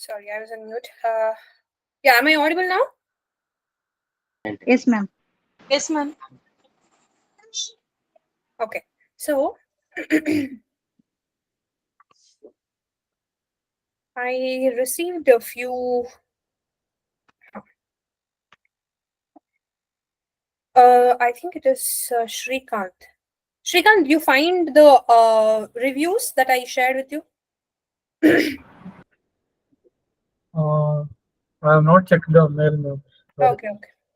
Sorry, I was on mute. Yeah, am I audible now? Yes, ma'am. Yes, ma'am. Okay. So I received a few. I think it is Shrikant. Shrikant, you find the reviews that I shared with you? I have not checked the mail, ma'am. Sorry. Okay,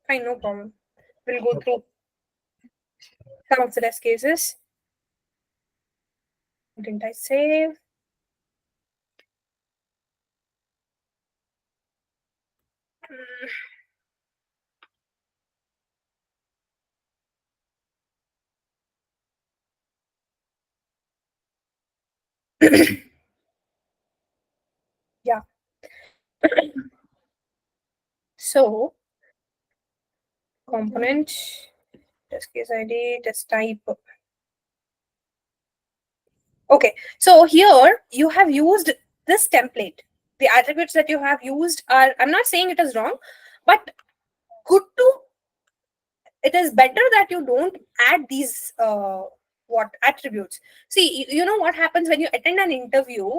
fine, no problem. We'll go through some of the test cases. Didn't I save? Yeah. So component, test case ID, test type. Okay, so here you have used this template. The attributes that you have used are, I'm not saying it is wrong, but good to, it is better that you don't add these what attributes. See, you know what happens when you attend an interview.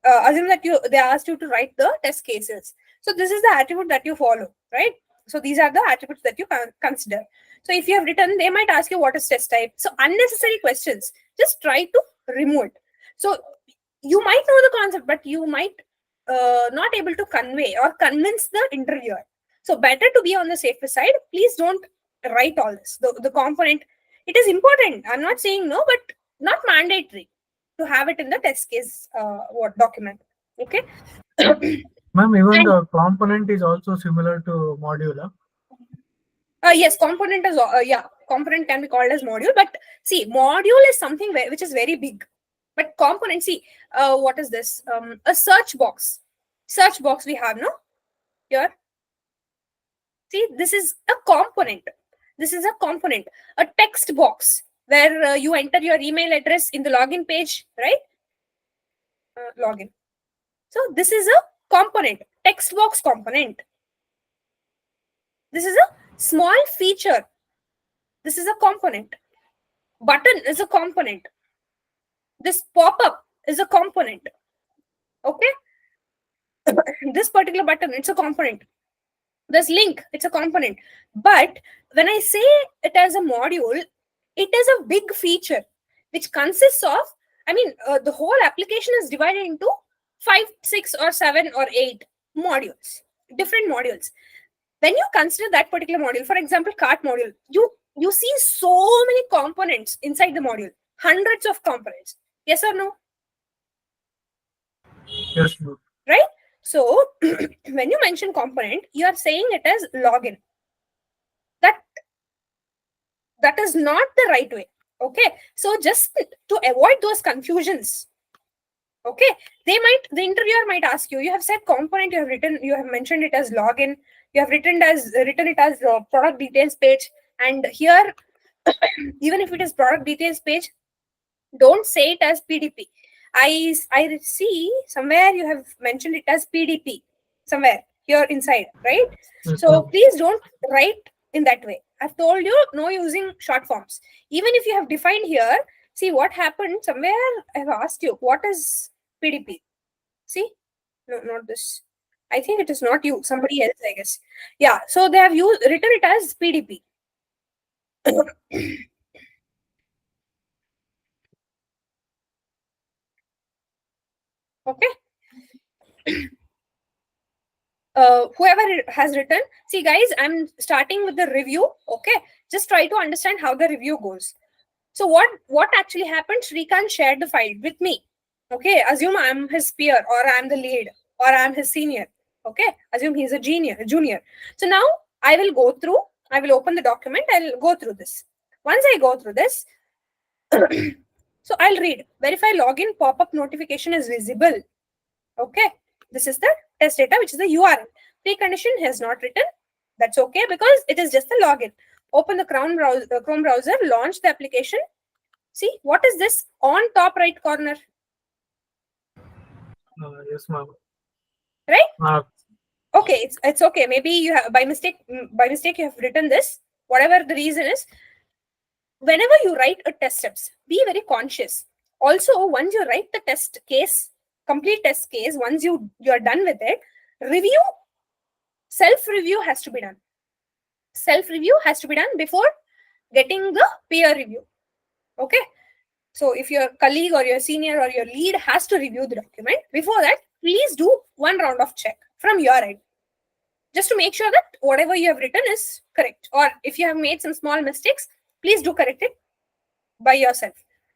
Assume that they asked you to write the test cases. So this is the attribute that you follow, right? So these are the attributes that you consider. So if you have written, they might ask you what is test type. So unnecessary questions, just try to remove it. So you might know the concept, but you might not able to convey or convince the interviewer. So better to be on the safer side. Please don't write all this. The component, it is important. I'm not saying no, but not mandatory to have it in the test case what document. Okay. Ma'am, even And the component is also similar to module. yes, component is yeah, component can be called as module, but see, module is something which is very big. But component, see, what is this? A search box. Search box we have, no? Here. See, this is a component. This is a component. A text box where you enter your email address in the login page, right? Login. So this is a component, text box component. This is a small feature. This is a component. Button is a component. This pop-up is a component. Okay. This particular button, it's a component. This link, it's a component. But when I say it as a module, it is a big feature which consists of, I mean, the whole application is divided into 5, 6, or 7 or 8 modules, different modules. When you consider that particular module, for example, cart module, you see so many components inside the module, hundreds of components. Yes or no? Yes, ma'am. Right? So when you mention component, you are saying it as login. That is not the right way. Okay, so just to avoid those confusions, okay, the interviewer might ask you, you have said component, you have mentioned it as login, you have written it as product details page, and here even if it is product details page, don't say it as PDP. I see somewhere you have mentioned it as PDP somewhere here inside, right? Yes, So ma'am. please don't write in that way. I've told you no using short forms. Even if you have defined here, see what happened somewhere. I've asked you what is PDP. See, no, not this. I think it is not you, somebody else, I guess. Yeah, so they have written it as PDP. Okay. Whoever has written, see guys, I'm starting with the review. Okay, just try to understand how the review goes. So what actually happened? Shrikant shared the file with me. Okay, assume I'm his peer, or I'm the lead, or I'm his senior. Okay, assume he's a junior. So now I will go through, I will open the document, I'll go through this. Once I go through this, so I'll read, verify login pop-up notification is visible. Okay, this is the test data, which is the URL. Precondition has not written. That's okay, because it is just the login. Open the Chrome browser, launch the application. See, what is this on top right corner? Yes, ma'am. right? Uh, Okay, it's okay. Maybe you have by mistake you have written this. Whatever the reason is, whenever you write a test steps, be very conscious. Also, once you write the test case, complete test case, once you're done with it, review, self review has to be done. Self review has to be done before getting the peer review. Okay. So if your colleague or your senior or your lead has to review the document, before that, please do one round of check from your end, just to make sure that whatever you have written is correct. Or if you have made some small mistakes, please do correct it by yourself,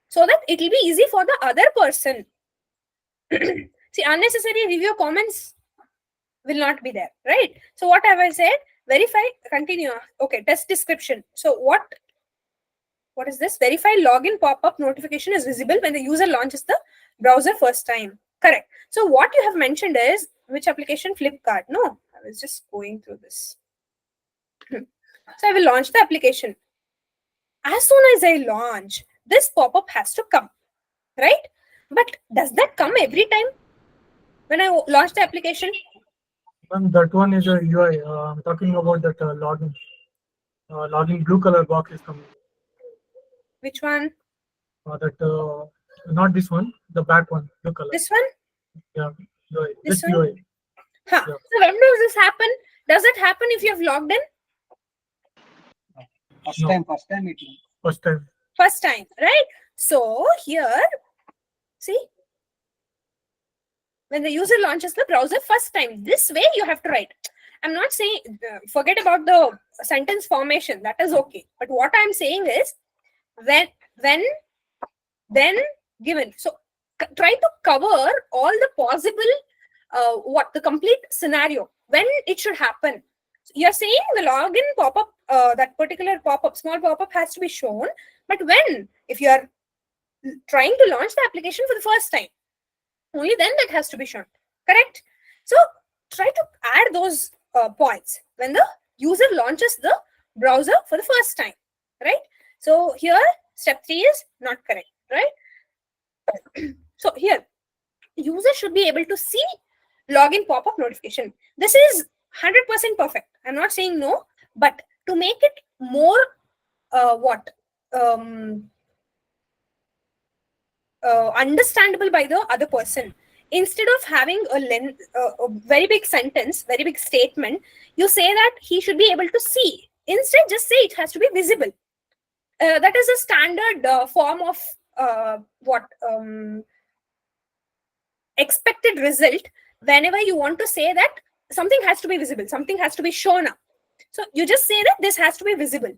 so that it will be easy for the other person. See, unnecessary review comments will not be there, right? So what have I said? Verify, continue. Okay, test description. So what is this? Verify login pop-up notification is visible when the user launches the browser first time. Correct. So what you have mentioned is which application? Flipkart. No, I was just going through this. So I will launch the application. As soon as I launch, this pop-up has to come, right? But does that come every time when I launch the application? and that one is a UI. I'm talking about that login. Login blue color box is coming. Which one? That not this one, the back one, blue color. This one? Yeah, UI. This This one? UI. Huh. Yeah. So when does this happen? Does it happen if you have logged in? First No. time it will. First time. First time, right? So here, see, when the user launches the browser first time, this way you have to write. I'm not saying forget about the sentence formation, that is okay. But what I'm saying is when, then, given. So try to cover all the possible what the complete scenario when it should happen. You're saying the login pop-up, that particular pop-up, small pop-up has to be shown, but when? If you are trying to launch the application for the first time, only then that has to be shown. Correct? So try to add those points when the user launches the browser for the first time, right? So here step 3 is not correct, right? So here user should be able to see login pop-up notification. This is 100% perfect. I'm not saying no, but to make it more understandable by the other person, instead of having a very big sentence, very big statement, you say that he should be able to see. Instead, just say it has to be visible. That is a standard form of expected result whenever you want to say that something has to be visible, something has to be shown up. So you just say that this has to be visible.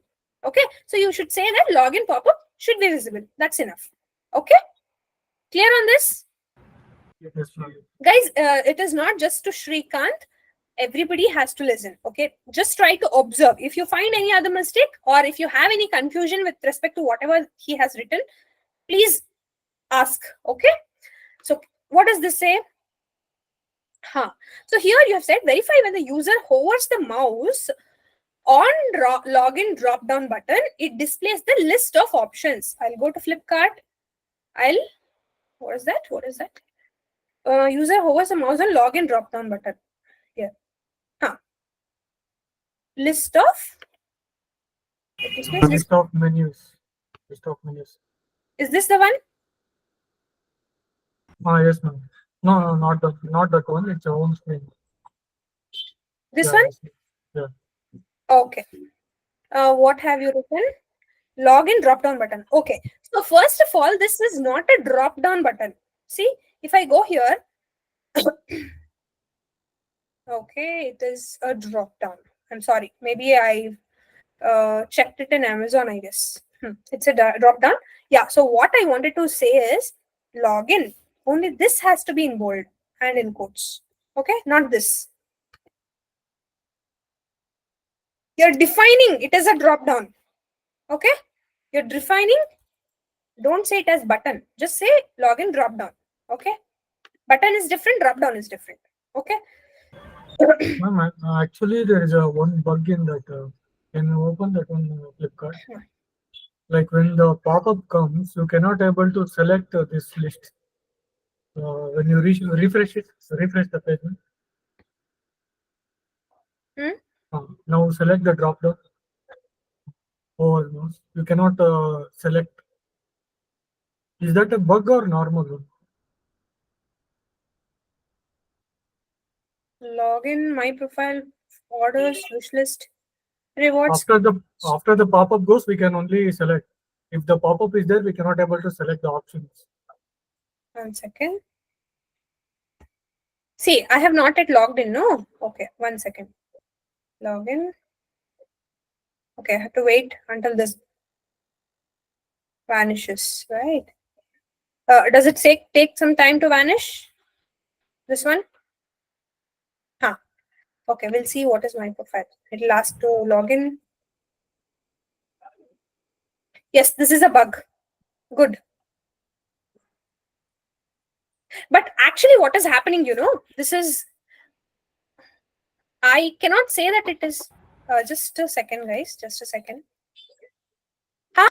Okay, so you should say that login pop-up should be visible. That's enough. Okay, clear on this? Yes, ma'am. Guys, it is not just to Shrikant. Everybody has to listen. Okay, just try to observe. If you find any other mistake or if you have any confusion with respect to whatever he has written, please ask. Okay, so what does this say? So here you have said verify when the user hovers the mouse on login drop down button, it displays the list of options. I'll go to Flipkart. What is that? User hovers the mouse on login drop down button. Here. List of. List of menus. List of menus. Is this the one? Yes, ma'am. No, not that one. It's a home screen. This one? Yeah. Okay. What have you written? Login drop down button. Okay. So first of all, this is not a drop down button. See, if I go here, okay, it is a drop down. I'm sorry. Maybe I checked it in Amazon, I guess. It's a drop down. Yeah. So what I wanted to say is login. Only this has to be in bold and in quotes. Okay, not this. You're defining it as a drop down. Okay, you're defining. Don't say it as button. Just say login drop down. Okay, button is different. Drop down is different. Okay. Ma'am, actually, there is a one bug in that. Can you open that one Flipkart? Like when the pop-up comes, you cannot able to select this list. When you refresh the page, Hmm? Now select the drop down over mouse. You cannot select. Is that a bug or normal one? Login, my profile, orders, wish list, rewards. After the pop-up goes, we can only select. If the pop-up is there, we cannot able to select the options. 1 second. See, I have not yet logged in. No. Okay. 1 second. Login. Okay, I have to wait until this vanishes, right? Does it take some time to vanish? This one? Huh. Okay, we'll see what is my profile. It'll ask to log in. Yes, this is a bug. Good. But actually, what is happening, this is, I cannot say that it is, just a second, guys, just a second. Huh?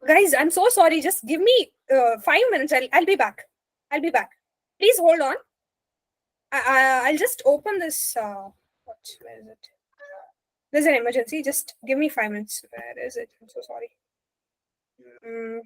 Guys, I'm so sorry. Just give me 5 minutes. I'll be back. I'll be back. Please hold on. I'll just open this. Where is it? There's an emergency. Just give me 5 minutes. Where is it? I'm so sorry. Mm.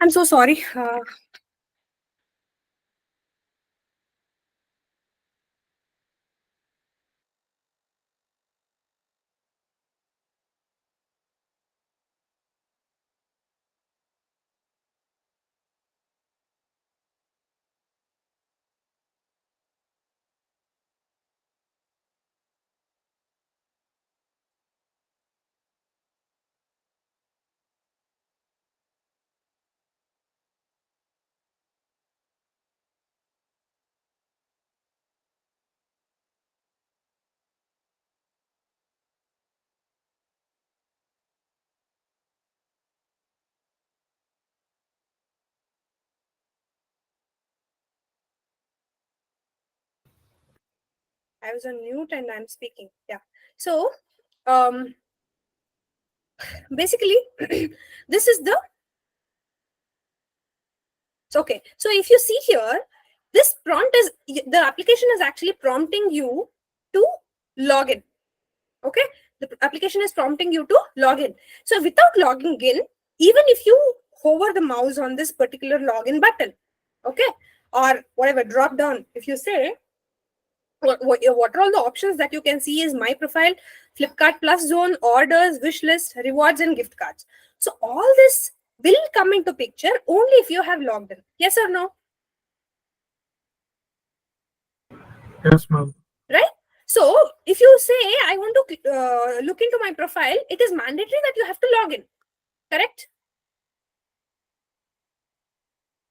I'm so sorry. I was on mute and I'm speaking. Yeah. So, basically, this is the okay. So if you see here, this prompt is the application is actually prompting you to log in. Okay, the application is prompting you to log in. So without logging in, even if you hover the mouse on this particular login button, okay, or whatever drop down, if you say what are all the options that you can see is my profile, Flipkart Plus Zone, orders, wish list, rewards, and gift cards. So all this will come into picture only if you have logged in. Yes or no? Yes, ma'am. Right? So if you say I want to look into my profile, it is mandatory that you have to log in. Correct?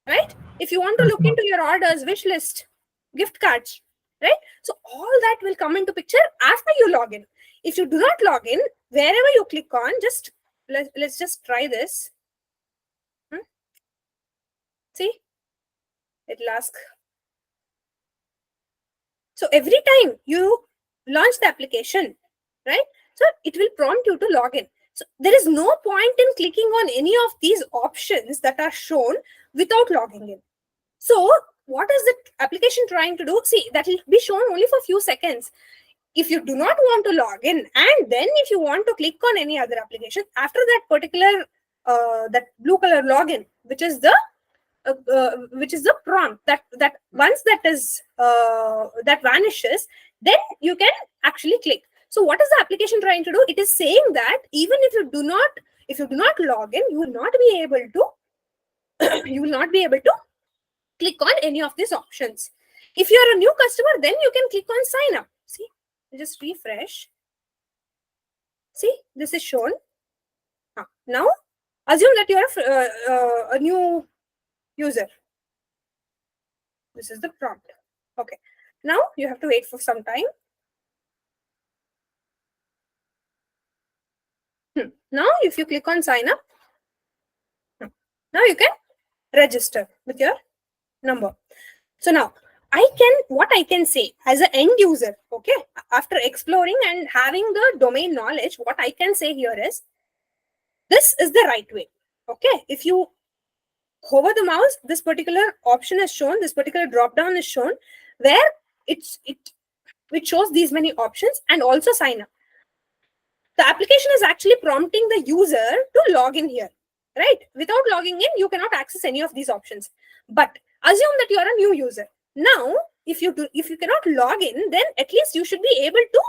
Right? If you want to Yes, look ma'am. into your orders, wish list, gift cards, right? So all that will come into picture after you log in. If you do not log in, wherever you click on, just let's just try this. See, it'll ask. So every time you launch the application, right? So it will prompt you to log in. So there is no point in clicking on any of these options that are shown without logging in. So what is the application trying to do? See, that will be shown only for a few seconds. If you do not want to log in, and then if you want to click on any other application, after that particular that blue color login, which is the prompt, that once that is that vanishes, then you can actually click. So what is the application trying to do? It is saying that even if you do not log in, you will not be able to click on any of these options. If you are a new customer, then you can click on sign up. See, just refresh. See, this is shown. Now assume that you are a new user. This is the prompt. Okay, now you have to wait for some time. Now if you click on sign up, now you can register with your number. So now what I can say as an end user, okay, after exploring and having the domain knowledge, what I can say here is this is the right way. Okay, if you hover the mouse, this particular option is shown, this particular drop down is shown, where it shows these many options and also sign up. The application is actually prompting the user to log in here, right? Without logging in, you cannot access any of these options. But assume that you are a new user. Now, if you cannot log in, then at least you should be able to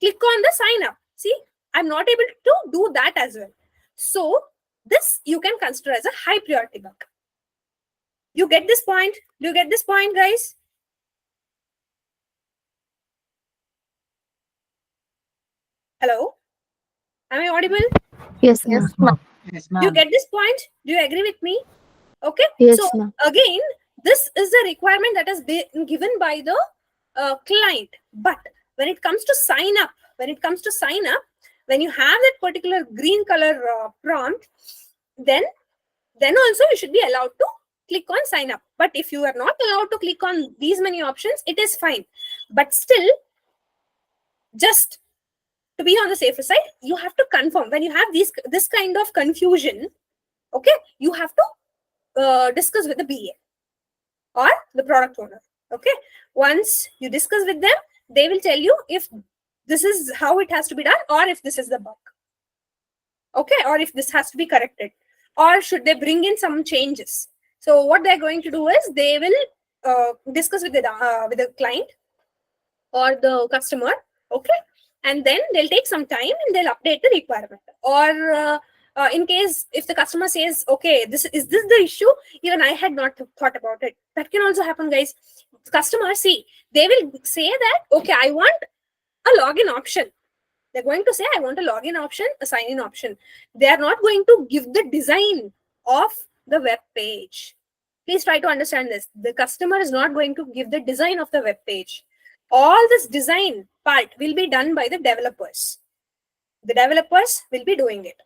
click on the sign up. See, I'm not able to do that as well. So this you can consider as a high priority bug. You get this point? Do you get this point, guys? Hello? Am I audible? Yes, Yes, ma'am. ma'am. Yes, Do you ma'am. get this point? Do you agree with me? Okay. So Yes, ma'am. again, this is the requirement that has been given by the client. But when it comes to sign up, when you have that particular green color prompt, then also you should be allowed to click on sign up. But if you are not allowed to click on these many options, it is fine. But still, just to be on the safer side, you have to confirm when you have this kind of confusion. Okay, you have to discuss with the BA or the product owner. Okay, once you discuss with them, they will tell you if this is how it has to be done or if this is the bug. Okay, or if this has to be corrected, or should they bring in some changes? So what they're going to do is they will discuss with the client or the customer, okay, and then they'll take some time and they'll update the requirement. Or in case if the customer says, okay, this the issue, even I had not thought about it. That can also happen, guys. Customers, see, they will say that, okay, I want a login option. They're going to say, I want a login option, a sign-in option. They are not going to give the design of the web page. Please try to understand this. The customer is not going to give the design of the web page. All this design part will be done by the developers. The developers will be doing it.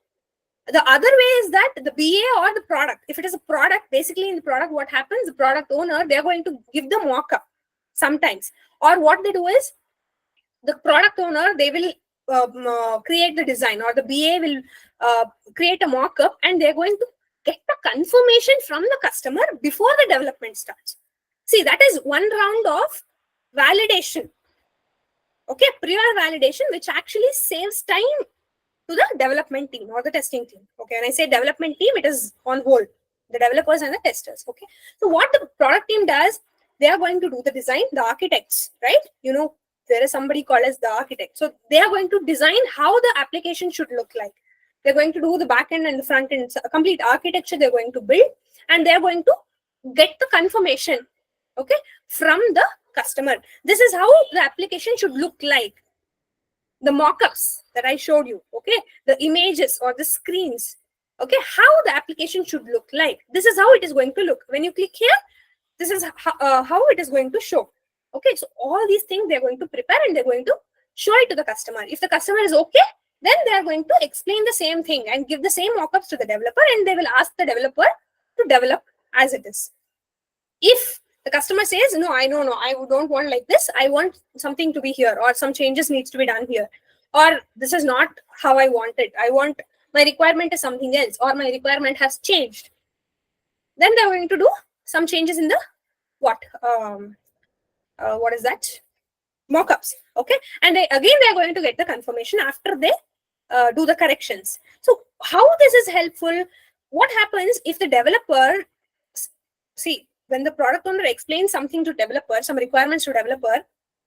The other way is that the BA or the product, if it is a product, basically in the product, what happens, the product owner, they're going to give the mock-up sometimes. Or what they do is, the product owner, they will create the design, or the BA will create a mock-up, and they're going to get the confirmation from the customer before the development starts. See, that is one round of validation. Okay, prior validation, which actually saves time to the development team or the testing team. Okay, when I say development team, it is on hold, the developers and the testers. Okay, so what the product team does, they are going to do the design, the architects, right? You know, there is somebody called as the architect. So they are going to design how the application should look like. They're going to do the back end and the front end, so a complete architecture they're going to build, and they're going to get the confirmation, okay, from the customer. This is how the application should look like. The mock-ups that I showed you, okay, the images or the screens, okay, how the application should look like. This is how it is going to look. When you click here, this is how it is going to show. Okay, so all these things they're going to prepare and they're going to show it to the customer. If the customer is okay, then they are going to explain the same thing and give the same mock-ups to the developer, and they will ask the developer to develop as it is. If the customer says, no, I don't want like this, I want something to be here, or some changes needs to be done here, or this is not how I want it, I want my requirement is something else, or my requirement has changed, then they're going to do some changes in the what is that, mock-ups. Okay, and they're going to get the confirmation after they do the corrections. So how this is helpful, what happens if the developer, see, when the product owner explains something to developer, some requirements to developer,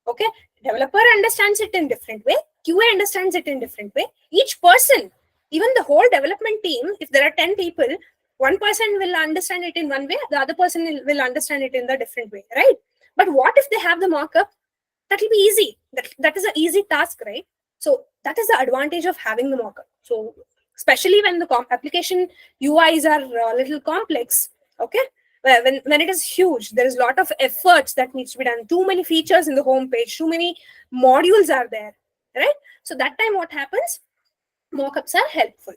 okay, developer understands it in different way, QA understands it in different way. Each person, even the whole development team, if there are 10 people, one person will understand it in one way, the other person will understand it in the different way, right? But what if they have the markup? That will be easy. That is an easy task, right? So that is the advantage of having the markup. So especially when the application UIs are a little complex, okay, when it is huge, there is a lot of efforts that needs to be done, too many features in the home page, too many modules are there, right? So that time what happens, mockups are helpful.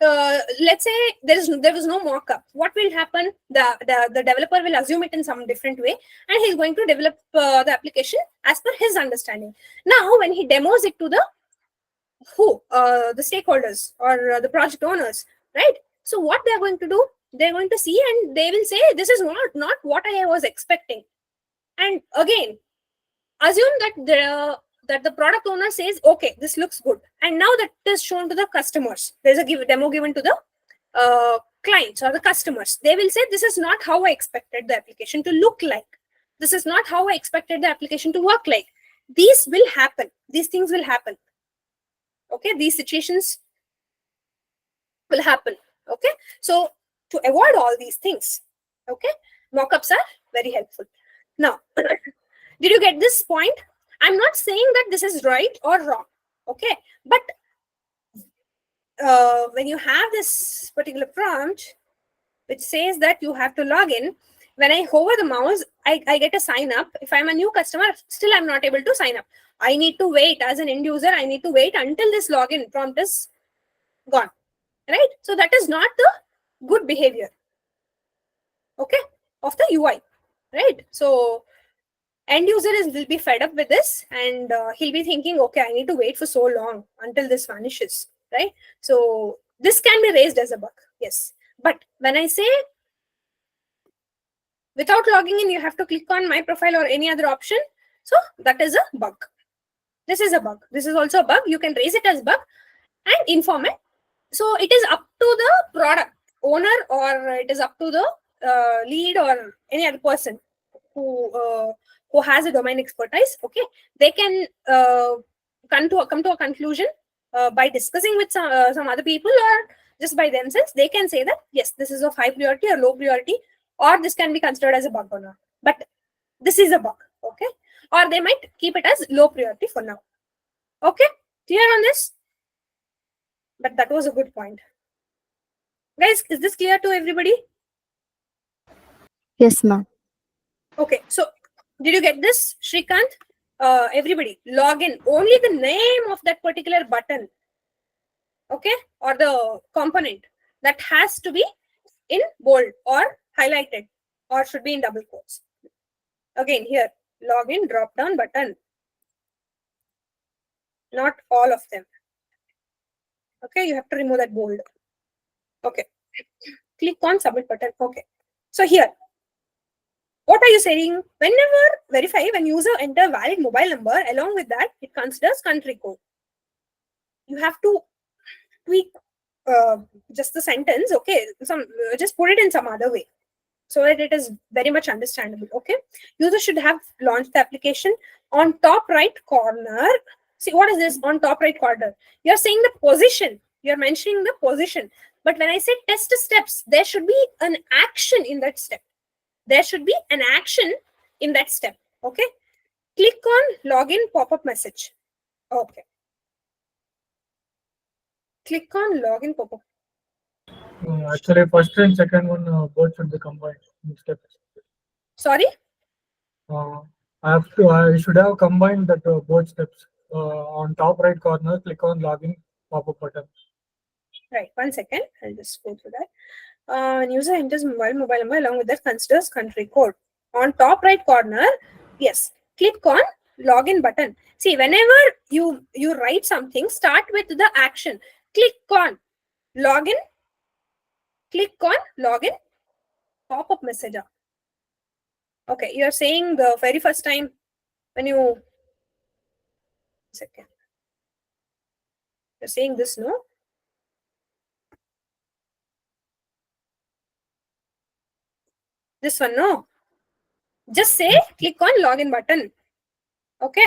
Let's say there was no mockup. What will happen? The developer will assume it in some different way, and he's going to develop the application as per his understanding. Now, when he demos it to the stakeholders or the project owners, right? So what they're going to do? They're going to see and they will say, this is not what I was expecting. And again, assume that the product owner says, okay, this looks good. And now that is shown to the customers. There's a demo given to the clients or the customers. They will say, this is not how I expected the application to look like. This is not how I expected the application to work like. These will happen. These things will happen. Okay, these situations will happen. Okay, so to avoid all these things, okay, mockups are very helpful. Now, did you get this point? I'm not saying that this is right or wrong, okay, but when you have this particular prompt which says that you have to log in, when I hover the mouse, I get a sign up. If I'm a new customer, still I'm not able to sign up. I need to wait as an end user. I need to wait until this login prompt is gone, right? So that is not the good behavior, okay, of the UI, right? So end user will be fed up with this, and he'll be thinking, okay, I need to wait for so long until this vanishes, right? So this can be raised as a bug, yes. But when I say without logging in, you have to click on my profile or any other option, so that is a bug. This is a bug. This is also a bug. You can raise it as bug and inform it. So it is up to the product owner or it is up to the lead or any other person who has a domain expertise. Okay, they can come to a conclusion by discussing with some other people, or just by themselves. They can say that yes, this is of high priority or low priority, or this can be considered as a bug or not. But this is a bug. Okay, or they might keep it as low priority for now. Okay, clear on this? But that was a good point. Guys, is this clear to everybody? Yes, ma'am. Okay, so did you get this, Shrikant? Everybody, log in. Only the name of that particular button, okay, or the component, that has to be in bold or highlighted, or should be in double quotes. Again, here, login drop down button. Not all of them. Okay, you have to remove that bold. Okay, click on submit button. Okay, so here, what are you saying? Whenever verify, when user enter valid mobile number, along with that, it considers country code. You have to tweak just the sentence. Okay, just put it in some other way so that it is very much understandable. Okay, user should have launched the application. On top right corner, see, what is this on top right corner? You're saying the position, you're mentioning the position, but when I say test steps, there should be an action in that step. There should be an action in that step. Okay, click on login pop-up message. Okay, click on login pop-up. Actually, first and second one both should be combined in steps. Sorry. I should have combined that both steps. On top right corner, click on login pop-up button. Right, 1 second. I'll just go through that. User enters mobile number, along with that considers country code. On top right corner, yes, click on login button. See, whenever you write something, start with the action. Click on login. Click on login pop-up messenger. Okay, you're saying the very first time when you second. You're saying this, no? This one, no? Just say click on login button. Okay.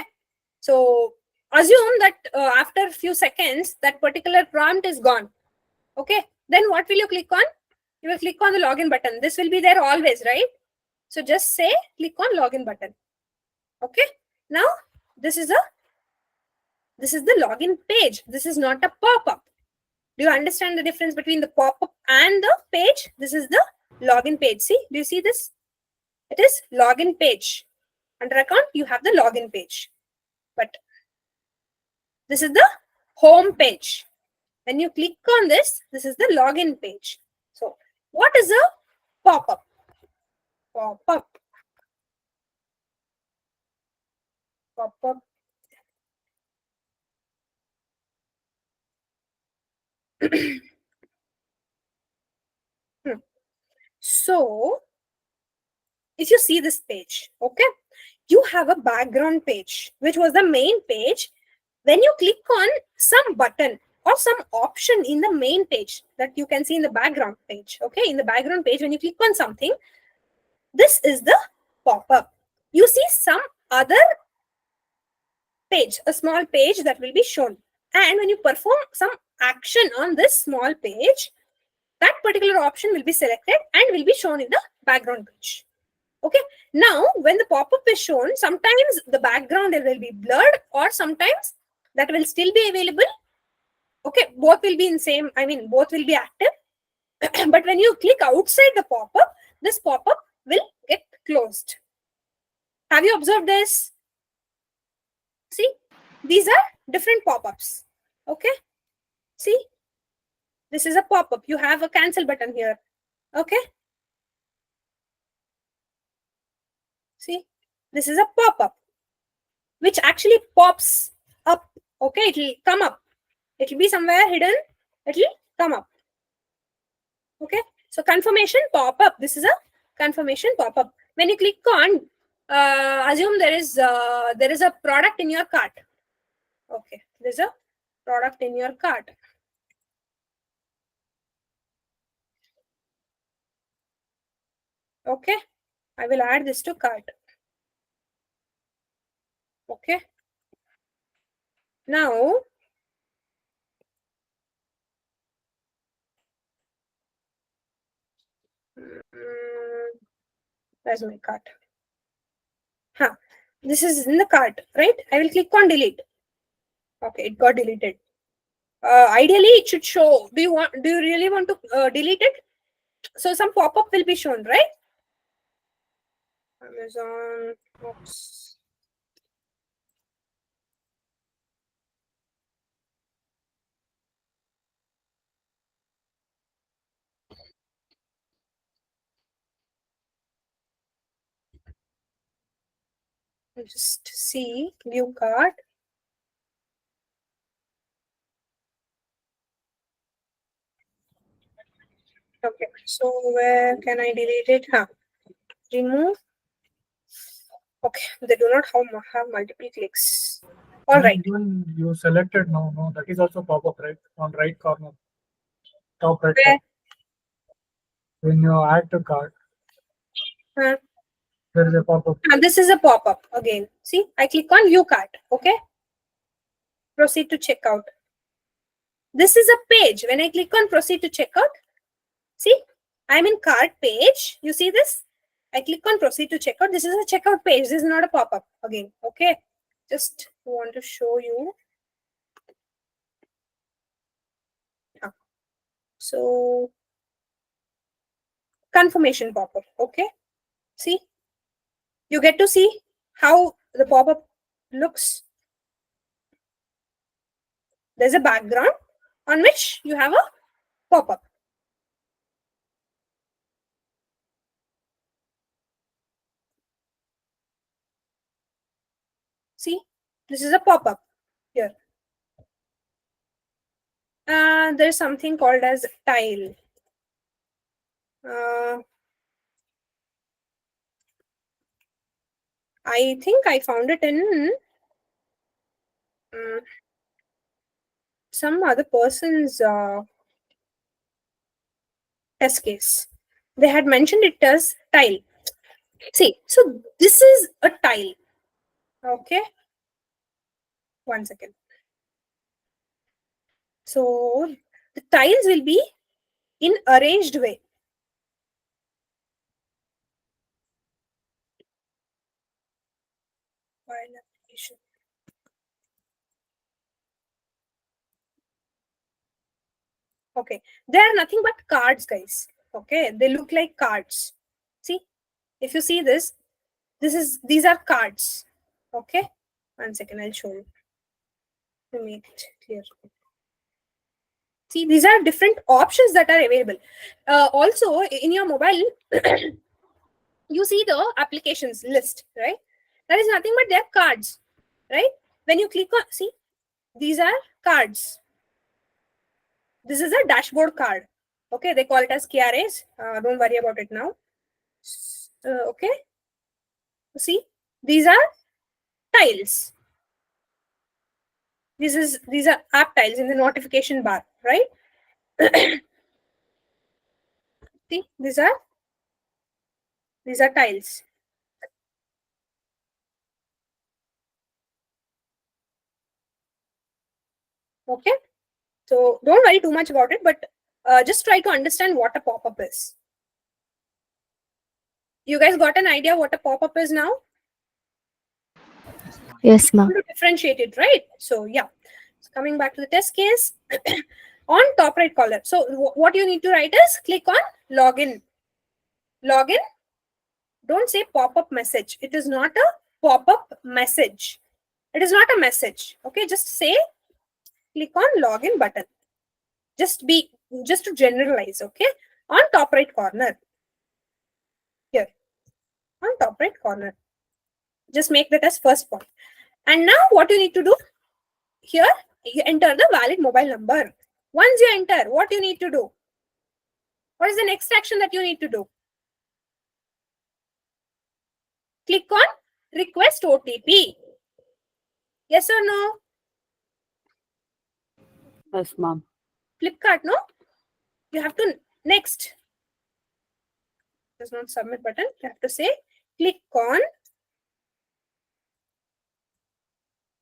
So assume that after a few seconds, that particular prompt is gone. Okay. Then what will you click on? You will click on the login button. This will be there always, right? So just say click on login button. Okay. Now this is the login page. This is not a pop-up. Do you understand the difference between the pop-up and the page? This is the login page. See, do you see this? It is login page. Under account, you have the login page. But this is the home page. When you click on this, this is the login page. So what is a pop-up? Pop-up. Pop-up. So if you see this page, okay, you have a background page, which was the main page. When you click on some button or some option in the main page that you can see in the background page, okay, in the background page, when you click on something, this is the pop-up. You see some other page, a small page that will be shown. And when you perform some action on this small page, that particular option will be selected and will be shown in the background page. Okay. Now, when the pop-up is shown, sometimes the background will be blurred, or sometimes that will still be available. Okay. Both will be in same, both will be active. But when you click outside the pop-up, this pop-up will get closed. Have you observed this? See, these are different pop-ups. Okay. See, this is a pop-up. You have a cancel button here. Okay. See, this is a pop-up which actually pops up. Okay, it will come up. It will be somewhere hidden. It will come up. Okay. So confirmation pop-up. This is a confirmation pop-up. When you click on, assume there is a product in your cart. Okay, there's a product in your cart. Okay, I will add this to cart. Okay, now where's my cart? This is in the cart, right? I will click on delete. Okay, it got deleted. Ideally, it should show. Do you really want to delete it? So some pop-up will be shown, right? Amazon. Oops. Just see view cart. Okay, so where can I delete it? Remove. Okay, they do not have multiple clicks. All right. Even you selected no, that is also pop up, right? On right corner, top right Where? corner. When you add to cart, Huh? there is a pop up. This is a pop-up again. See, I click on view cart. Okay. Proceed to checkout. This is a page. When I click on proceed to checkout, see, I'm in cart page. You see this? I click on proceed to checkout. This is a checkout page. This is not a pop-up again. Okay. Just want to show you. So confirmation pop-up. Okay. See, you get to see how the pop-up looks. There's a background on which you have a pop-up. See, this is a pop-up here. There's something called as tile. I think I found it in some other person's test case. They had mentioned it as tile. See, so this is a tile. Okay. 1 second. So the tiles will be in arranged way. File application. Okay, they are nothing but cards, guys. Okay, they look like cards. See, if you see this, these are cards. Okay, 1 second, I'll show you to make it clear. See, these are different options that are available. Also, in your mobile, you see the applications list, right? That is nothing but they're cards, right? When you click on, see, these are cards. This is a dashboard card. Okay, they call it as KRAs. Don't worry about it now. Okay, see, these are tiles. These are app tiles in the notification bar, right? See, these are tiles. Okay, so don't worry too much about it, but just try to understand what a pop-up is. You guys got an idea what a pop-up is now? Yes, ma'am. To differentiate it, right? So yeah, so coming back to the test case, on top right column. So what you need to write is click on login. Login. Don't say pop-up message. It is not a pop-up message. It is not a message. Okay, just say click on login button. Just to generalize. Okay, on top right corner. Here, on top right corner. Just make that as first point. And now what you need to do here, you enter the valid mobile number. Once you enter, what you need to do? What is the next action that you need to do? Click on request OTP. Yes or no? Yes, ma'am. Flipkart, no? You have to next. There's not submit button. You have to say click on.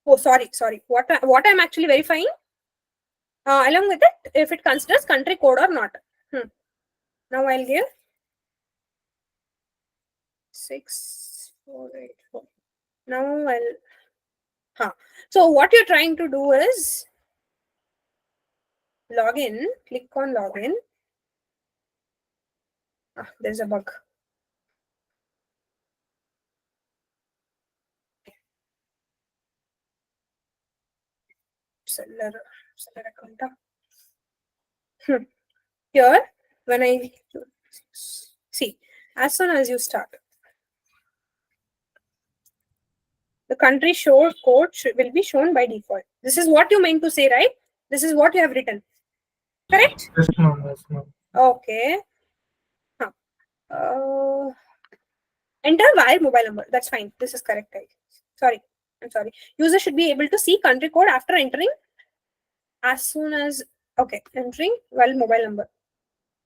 Oh, sorry. What I'm actually verifying? Along with it, if it considers country code or not. Now I'll give 6484. Now so what you're trying to do is log in. Click on login. There's a bug. Seller account. Here, when I see, as soon as you start, the country show code will be shown by default. This is what you meant to say, right? This is what you have written. Correct? Yes, ma'am. Yes, ma'am. Okay. Enter via mobile number. That's fine. This is correct, guys. I'm sorry. User should be able to see country code after entering as soon as, okay, entering while mobile number.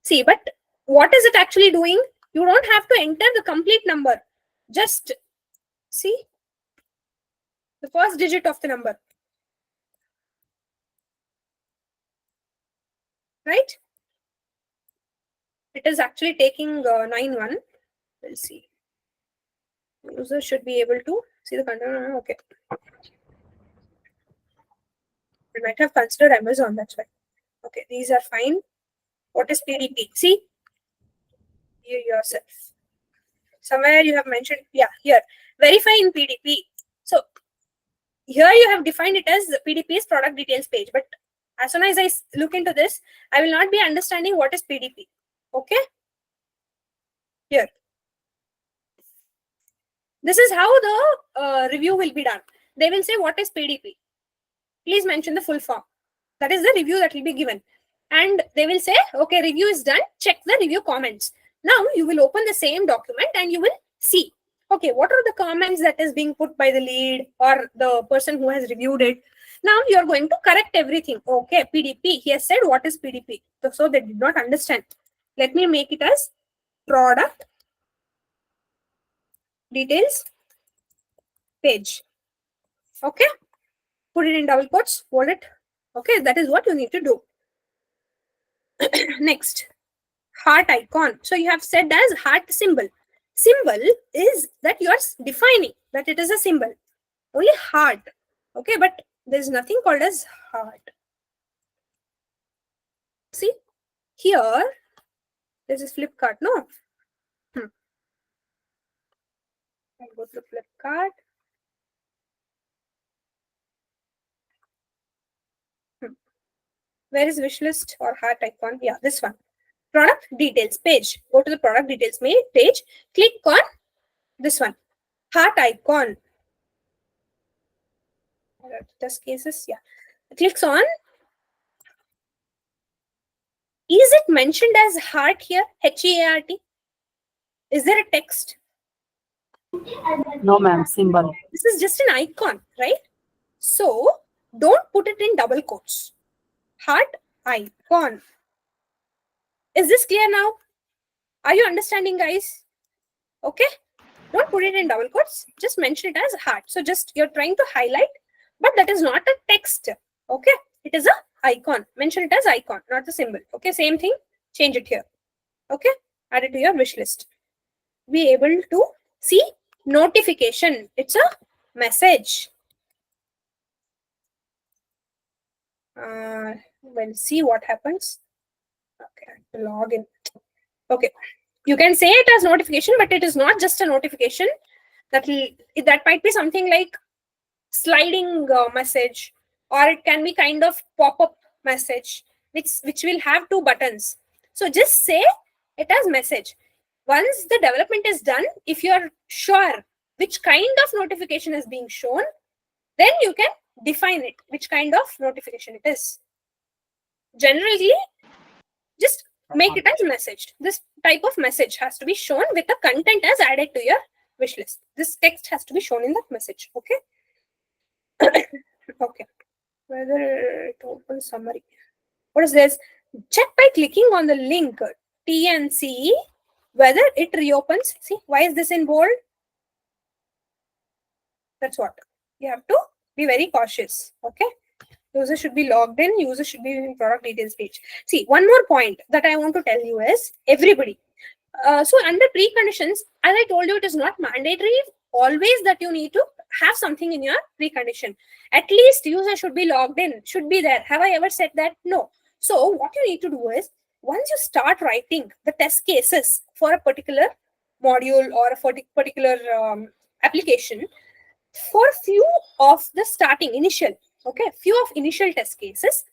See, but what is it actually doing? You don't have to enter the complete number. Just see the first digit of the number. Right? It is actually taking 91. We'll see. User should be able to see the content. Okay. We might have considered Amazon, that's why. Okay, these are fine. What is PDP? See? You yourself. Somewhere you have mentioned, yeah, here. Verify in PDP. So here you have defined it as PDP's product details page. But as soon as I look into this, I will not be understanding what is PDP. Okay? Here. This is how the review will be done. They will say, what is PDP? Please mention the full form. That is the review that will be given. And they will say, okay, review is done. Check the review comments. Now you will open the same document and you will see, okay, what are the comments that is being put by the lead or the person who has reviewed it. Now you are going to correct everything. Okay, PDP. He has said, what is PDP? So they did not understand. Let me make it as product details page. Okay. Put it in double quotes, hold it. Okay, that is what you need to do. Next, heart icon. So you have said as heart symbol. Symbol is that you are defining that it is a symbol. Only heart. Okay, but there is nothing called as heart. See, here, this is Flipkart, no? I'll go to Flipkart. Where is wish list or heart icon? Yeah, this one. Product details page. Go to the product details page. Click on this one. Heart icon. Test cases, yeah. Clicks on. Is it mentioned as heart here? H-E-A-R-T? Is there a text? No, ma'am. Symbol. This is just an icon, right? So don't put it in double quotes. Heart icon. Is this clear now? Are you understanding, guys? Okay. Don't put it in double quotes. Just mention it as heart. So just you're trying to highlight, but that is not a text. Okay. It is a icon. Mention it as icon, not the symbol. Okay. Same thing. Change it here. Okay. Add it to your wish list. Be able to see notification. It's a message. We'll see what happens. Okay. Log in. Okay. You can say it as notification, but it is not just a notification. That might be something like sliding message, or it can be kind of pop-up message, which will have two buttons. So just say it as message. Once the development is done, if you are sure which kind of notification is being shown, then you can define it, which kind of notification it is. Generally, just make it as message. This type of message has to be shown with the content as added to your wish list. This text has to be shown in that message. Okay. Okay. Whether it opens summary. What is this? Check by clicking on the link TNC whether it reopens. See, why is this in bold? That's what. You have to be very cautious. Okay. User should be logged in. User should be in product details page. See, one more point that I want to tell you is everybody. So under preconditions, as I told you, it is not mandatory always that you need to have something in your precondition. At least user should be logged in, should be there. Have I ever said that? No. So what you need to do is, once you start writing the test cases for a particular module or a particular application, for few of the starting initial, okay, few of initial test cases,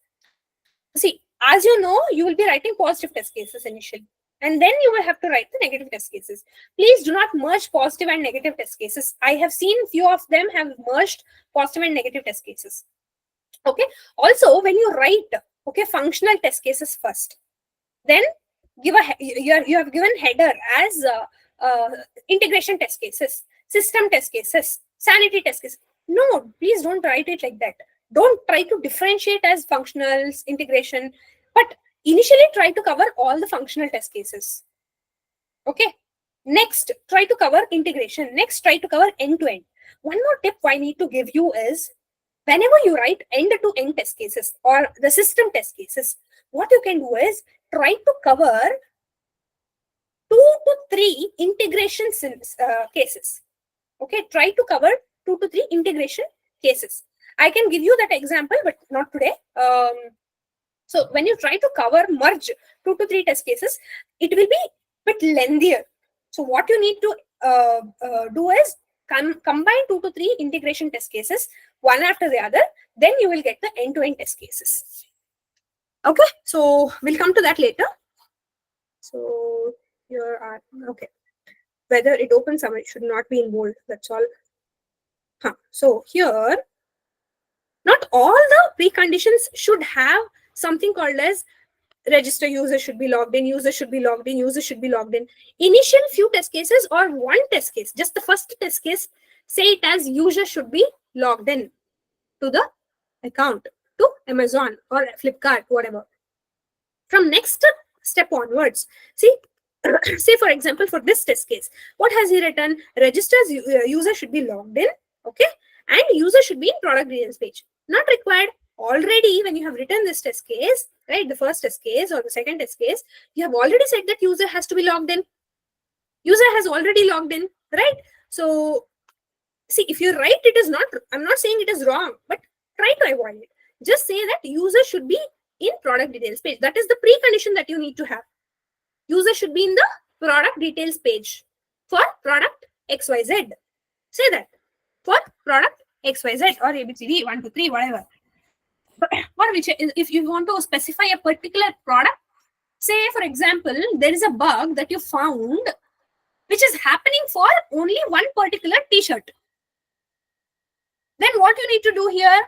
see, as you know, you will be writing positive test cases initially, and then you will have to write the negative test cases. Please do not merge positive and negative test cases. I have seen few of them have merged positive and negative test cases. Okay. Also, when you write, okay, functional test cases first, then give a you have given header as integration test cases, system test cases, sanity test cases. No, please don't write it like that. Don't try to differentiate as functionals, integration, but initially try to cover all the functional test cases. Okay. Next, try to cover integration. Next, try to cover end-to-end. One more tip I need to give you is, whenever you write end-to-end test cases or the system test cases, what you can do is try to cover 2 to 3 integration cases. Okay, try to cover 2 to 3 integration cases. I can give you that example, but not today. So when you try to cover merge 2 to 3 test cases, it will be a bit lengthier. So what you need to do is combine 2 to 3 integration test cases, one after the other. Then you will get the end-to-end test cases. Okay, so we'll come to that later. So here are, okay, whether it opens somewhere, it should not be in bold. That's all. So here, not all the preconditions should have something called as register user should be logged in, user should be logged in, user should be logged in. Initial few test cases or one test case, just the first test case, say it as user should be logged in to the account, to Amazon or Flipkart, whatever. From next step onwards, see, say for example, for this test case, what has he written? Registers user should be logged in, okay, and user should be in product details page. Not required. Already when you have written this test case, right, the first test case or the second test case, you have already said that user has to be logged in. User has already logged in, right? So see, if you write it is not, I'm not saying it is wrong, but try to avoid it. Just say that user should be in product details page. That is the precondition that you need to have. User should be in the product details page for product XYZ. Say that for product XYZ or ABCD 1, 2, 3, whatever. For which, if you want to specify a particular product, say for example, there is a bug that you found which is happening for only one particular t-shirt. Then what you need to do here,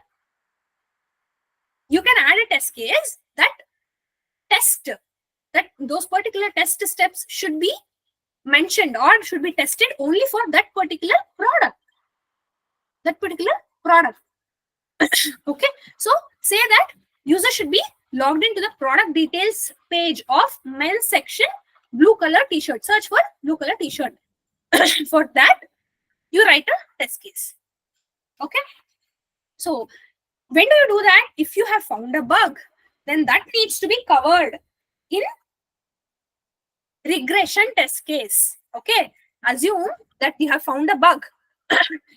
you can add a test case that test that those particular test steps should be mentioned or should be tested only for that particular product. Okay, so say that user should be logged into the product details page of men's section, blue color t-shirt. Search for blue color t-shirt. For that, you write a test case. Okay, so when do you do that? If you have found a bug, then that needs to be covered in regression test case. Okay, assume that you have found a bug.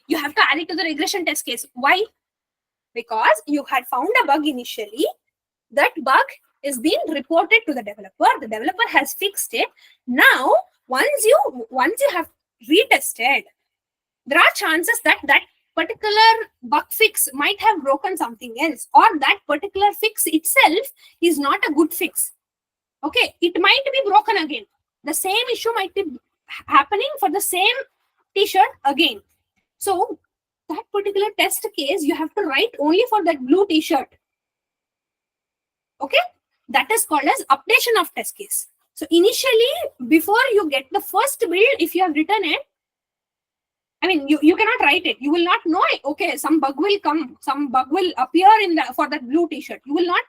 You have to add it to the regression test case. Why? Because you had found a bug initially. That bug is being reported to the developer. The developer has fixed it. Now, once you have retested, there are chances that that particular bug fix might have broken something else, or that particular fix itself is not a good fix. Okay, it might be broken again. The same issue might be happening for the same t-shirt again. So that particular test case you have to write only for that blue t-shirt. Okay, that is called as updation of test case. So initially, before you get the first build, if you have written it, I mean, you cannot write it. You will not know it. Okay, some bug will come, some bug will appear in the for that blue t-shirt. You will not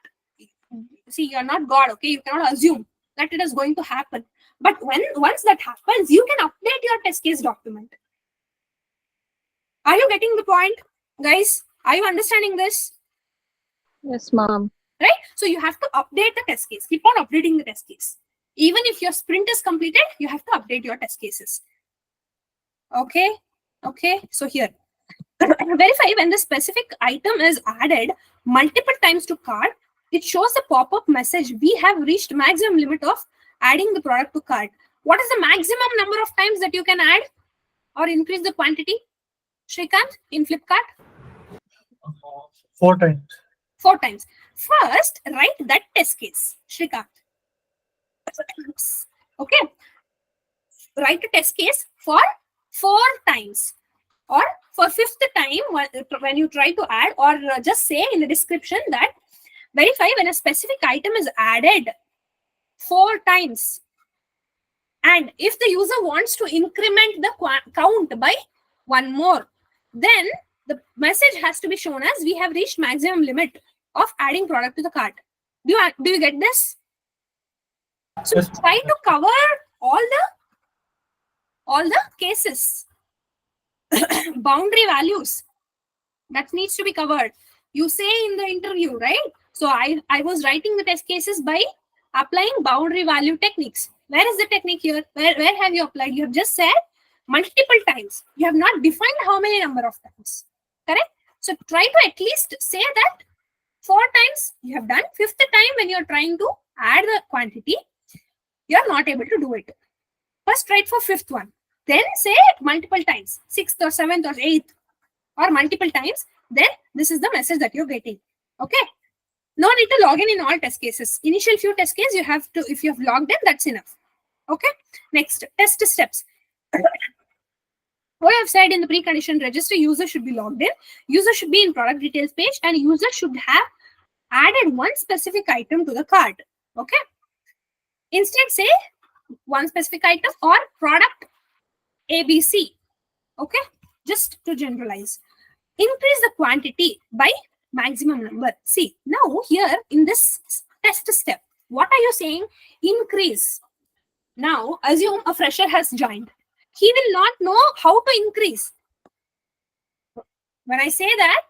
see, you are not God. Okay, you cannot assume that it is going to happen. But once that happens, you can update your test case document. Are you getting the point, guys? Are you understanding this? Yes, ma'am. Right? So you have to update the test case. Keep on updating the test case. Even if your sprint is completed, you have to update your test cases. Okay. So here, verify when the specific item is added multiple times to cart. It shows the pop-up message. We have reached maximum limit of adding the product to cart. What is the maximum number of times that you can add or increase the quantity, Shrikant, in Flipkart? 4 times. 4 times. First, write that test case, Shrikant. Okay. Write a test case for 4 times. Or for 5th time, when you try to add, or just say in the description that verify when a specific item is added 4 times. And if the user wants to increment the count by 1 more, then the message has to be shown as we have reached maximum limit of adding product to the cart. Do you get this? So Yes. try to cover all the cases. Boundary values that needs to be covered. You say in the interview, right? So I was writing the test cases by applying boundary value techniques. Where is the technique here? Where have you applied? You have just said multiple times. You have not defined how many number of times. Correct? So try to at least say that 4 times you have done. 5th time when you are trying to add the quantity, you are not able to do it. First try it for 5th one. Then say multiple times, 6th or 7th or 8th or multiple times. Then this is the message that you're getting. Okay. No need to log in all test cases. Initial few test cases you have to, if you have logged in, that's enough. Okay. Next, test steps. What I have said in the precondition register, user should be logged in. User should be in product details page, and user should have added one specific item to the cart. Okay. Instead, say one specific item or product ABC. Okay. Just to generalize. Increase the quantity by maximum number. See, now here in this test step, what are you saying? Increase. Now, assume a fresher has joined. He will not know how to increase. When I say that,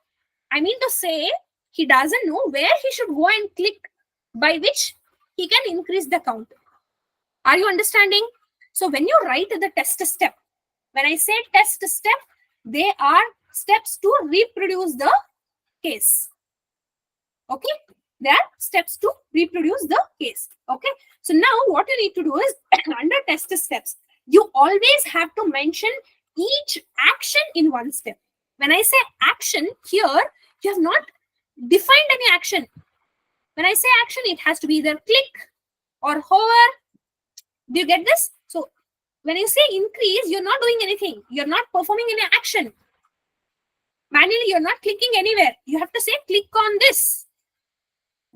I mean to say he doesn't know where he should go and click by which he can increase the count. Are you understanding? So when you write the test step, when I say test step, they are steps to reproduce the case. Okay, they are steps to reproduce the case. Okay, so now what you need to do is under test steps, you always have to mention each action in one step. When I say action here, you have not defined any action. When I say action, it has to be either click or hover. Do you get this? So when you say increase, you're not doing anything. You're not performing any action. Manually, you're not clicking anywhere. You have to say click on this.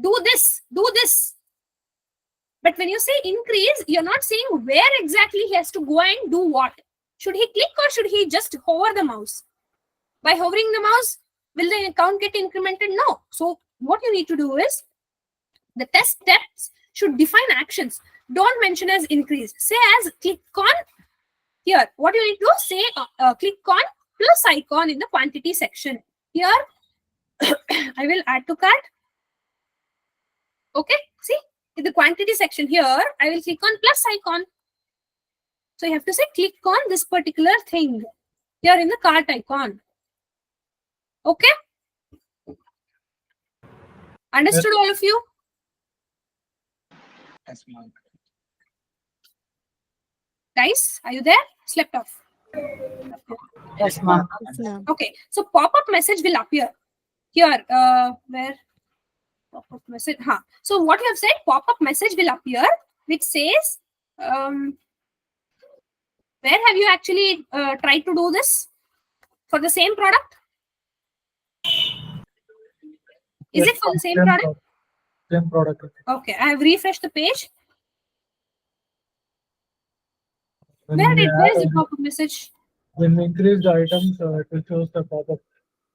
Do this. Do this. But when you say increase, you're not saying where exactly he has to go and do what. Should he click or should he just hover the mouse? By hovering the mouse, will the count get incremented? No. So what you need to do is the test steps should define actions. Don't mention as increase. Say as click on here. What you need to say, click on plus icon in the quantity section. Here, I will add to cart. Okay, see, in the quantity section here, I will click on plus icon. So you have to say click on this particular thing here in the cart icon. Okay? Understood, all of you? Yes, ma'am. Guys, are you there? Slept off. Yes, ma'am. Okay, so pop-up message will appear here. Where pop-up message? So what you have said, pop-up message will appear, which says, where have you actually tried to do this for the same product? Is it for the same product? Same product. Okay, I have refreshed the page. When Where we is the add- pop-up message? When we increase the items, it will show the pop-up,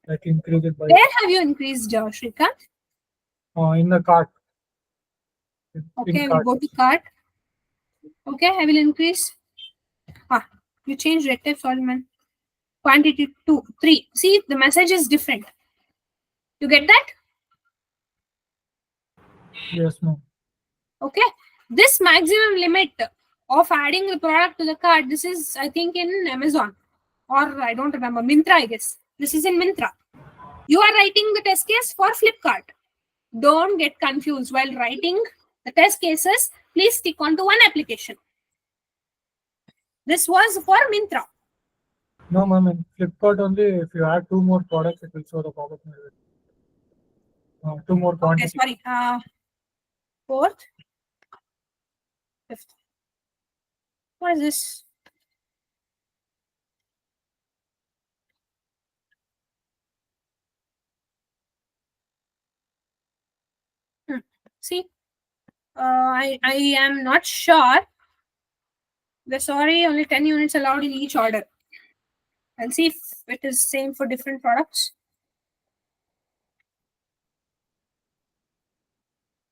like increase it by Where have you increased, Shrikant? in the cart. Okay, In we'll cart. go to cart. Okay, I will increase. You change red type solvent quantity to 3. See, the message is different. You get that? Yes, ma'am. Okay. This maximum limit of adding the product to the cart, this is, I think, in Amazon, or I don't remember, Mintra, I guess. This is in Mintra. You are writing the test case for Flipkart. Don't get confused while writing the test cases. Please stick on to one application. This was for Mintra. No, ma'am. In Flipkart only, if you add 2 more products, it will show the pop-up message. 2 more Okay, quantity. sorry. Fourth, fifth. What is this? See, I am not sure. We're sorry, only 10 units allowed in each order. I'll see if it is same for different products.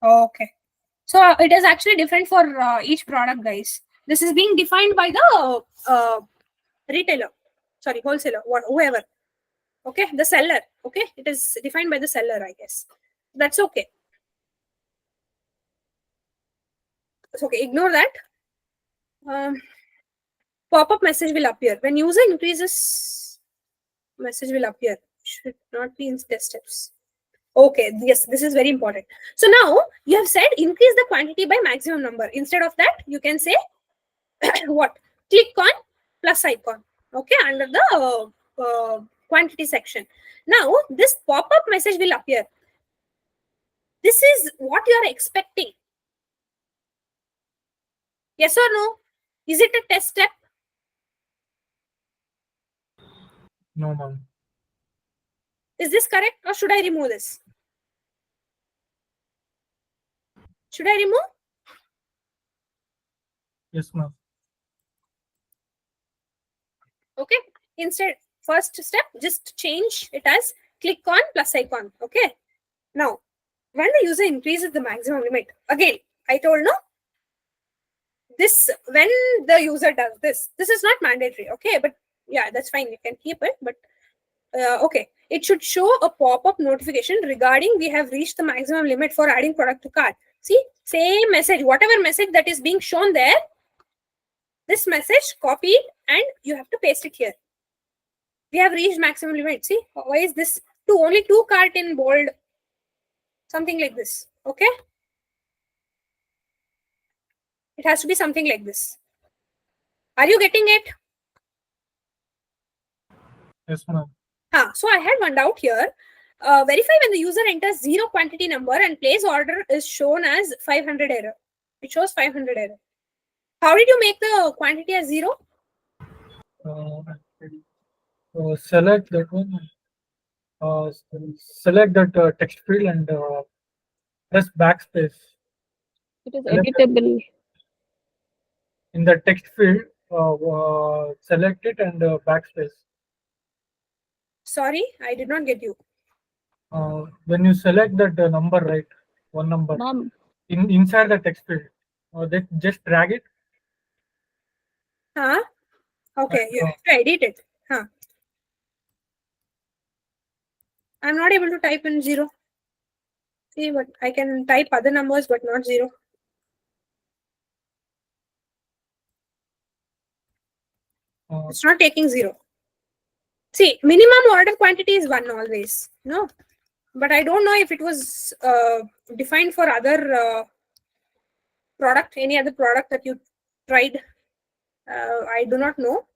Okay. So it is actually different for each product, guys. This is being defined by the retailer. Sorry, wholesaler, whoever. Okay, the seller. Okay, it is defined by the seller, I guess. That's okay. It's okay. Ignore that. Pop-up message will appear when user increases. Message will appear. Should not be in test steps. Okay, yes, this is very important. So now you have said increase the quantity by maximum number. Instead of that, you can say what? Click on plus icon. Okay, under the quantity section. Now this pop-up message will appear. This is what you are expecting. Yes or no? Is it a test step? No, ma'am. Is this correct, or should I remove this? Should I remove? Yes, ma'am. Okay. Instead, first step, just change it as click on plus icon. Okay. Now, when the user increases the maximum limit, again, I told no, this when the user does this is not mandatory. Okay, but yeah, that's fine. You can keep it, but okay, it should show a pop-up notification regarding we have reached the maximum limit for adding product to cart. See, same message, whatever message that is being shown there, this message copy and you have to paste it here. We have reached maximum limit. See, why is this only 2 cart in bold? Something like this. Okay, it has to be something like this. Are you getting it? Yes, ma'am. So I had one doubt here. Verify when the user enters 0 quantity number and place order is shown as 500 error. It shows 500 error. How did you make the quantity as 0? Select that one. Select that text field and press backspace. It is Select editable. in the text field, select it and backspace. Sorry, I did not get you. When you select that number, right, one number Ma'am, inside the text field, just drag it. Okay, you have to edit it. I'm not able to type in 0. See, but I can type other numbers, but not 0. It's not taking 0. See, minimum order quantity is 1 always. No, but I don't know if it was defined for other product, any other product that you tried. I do not know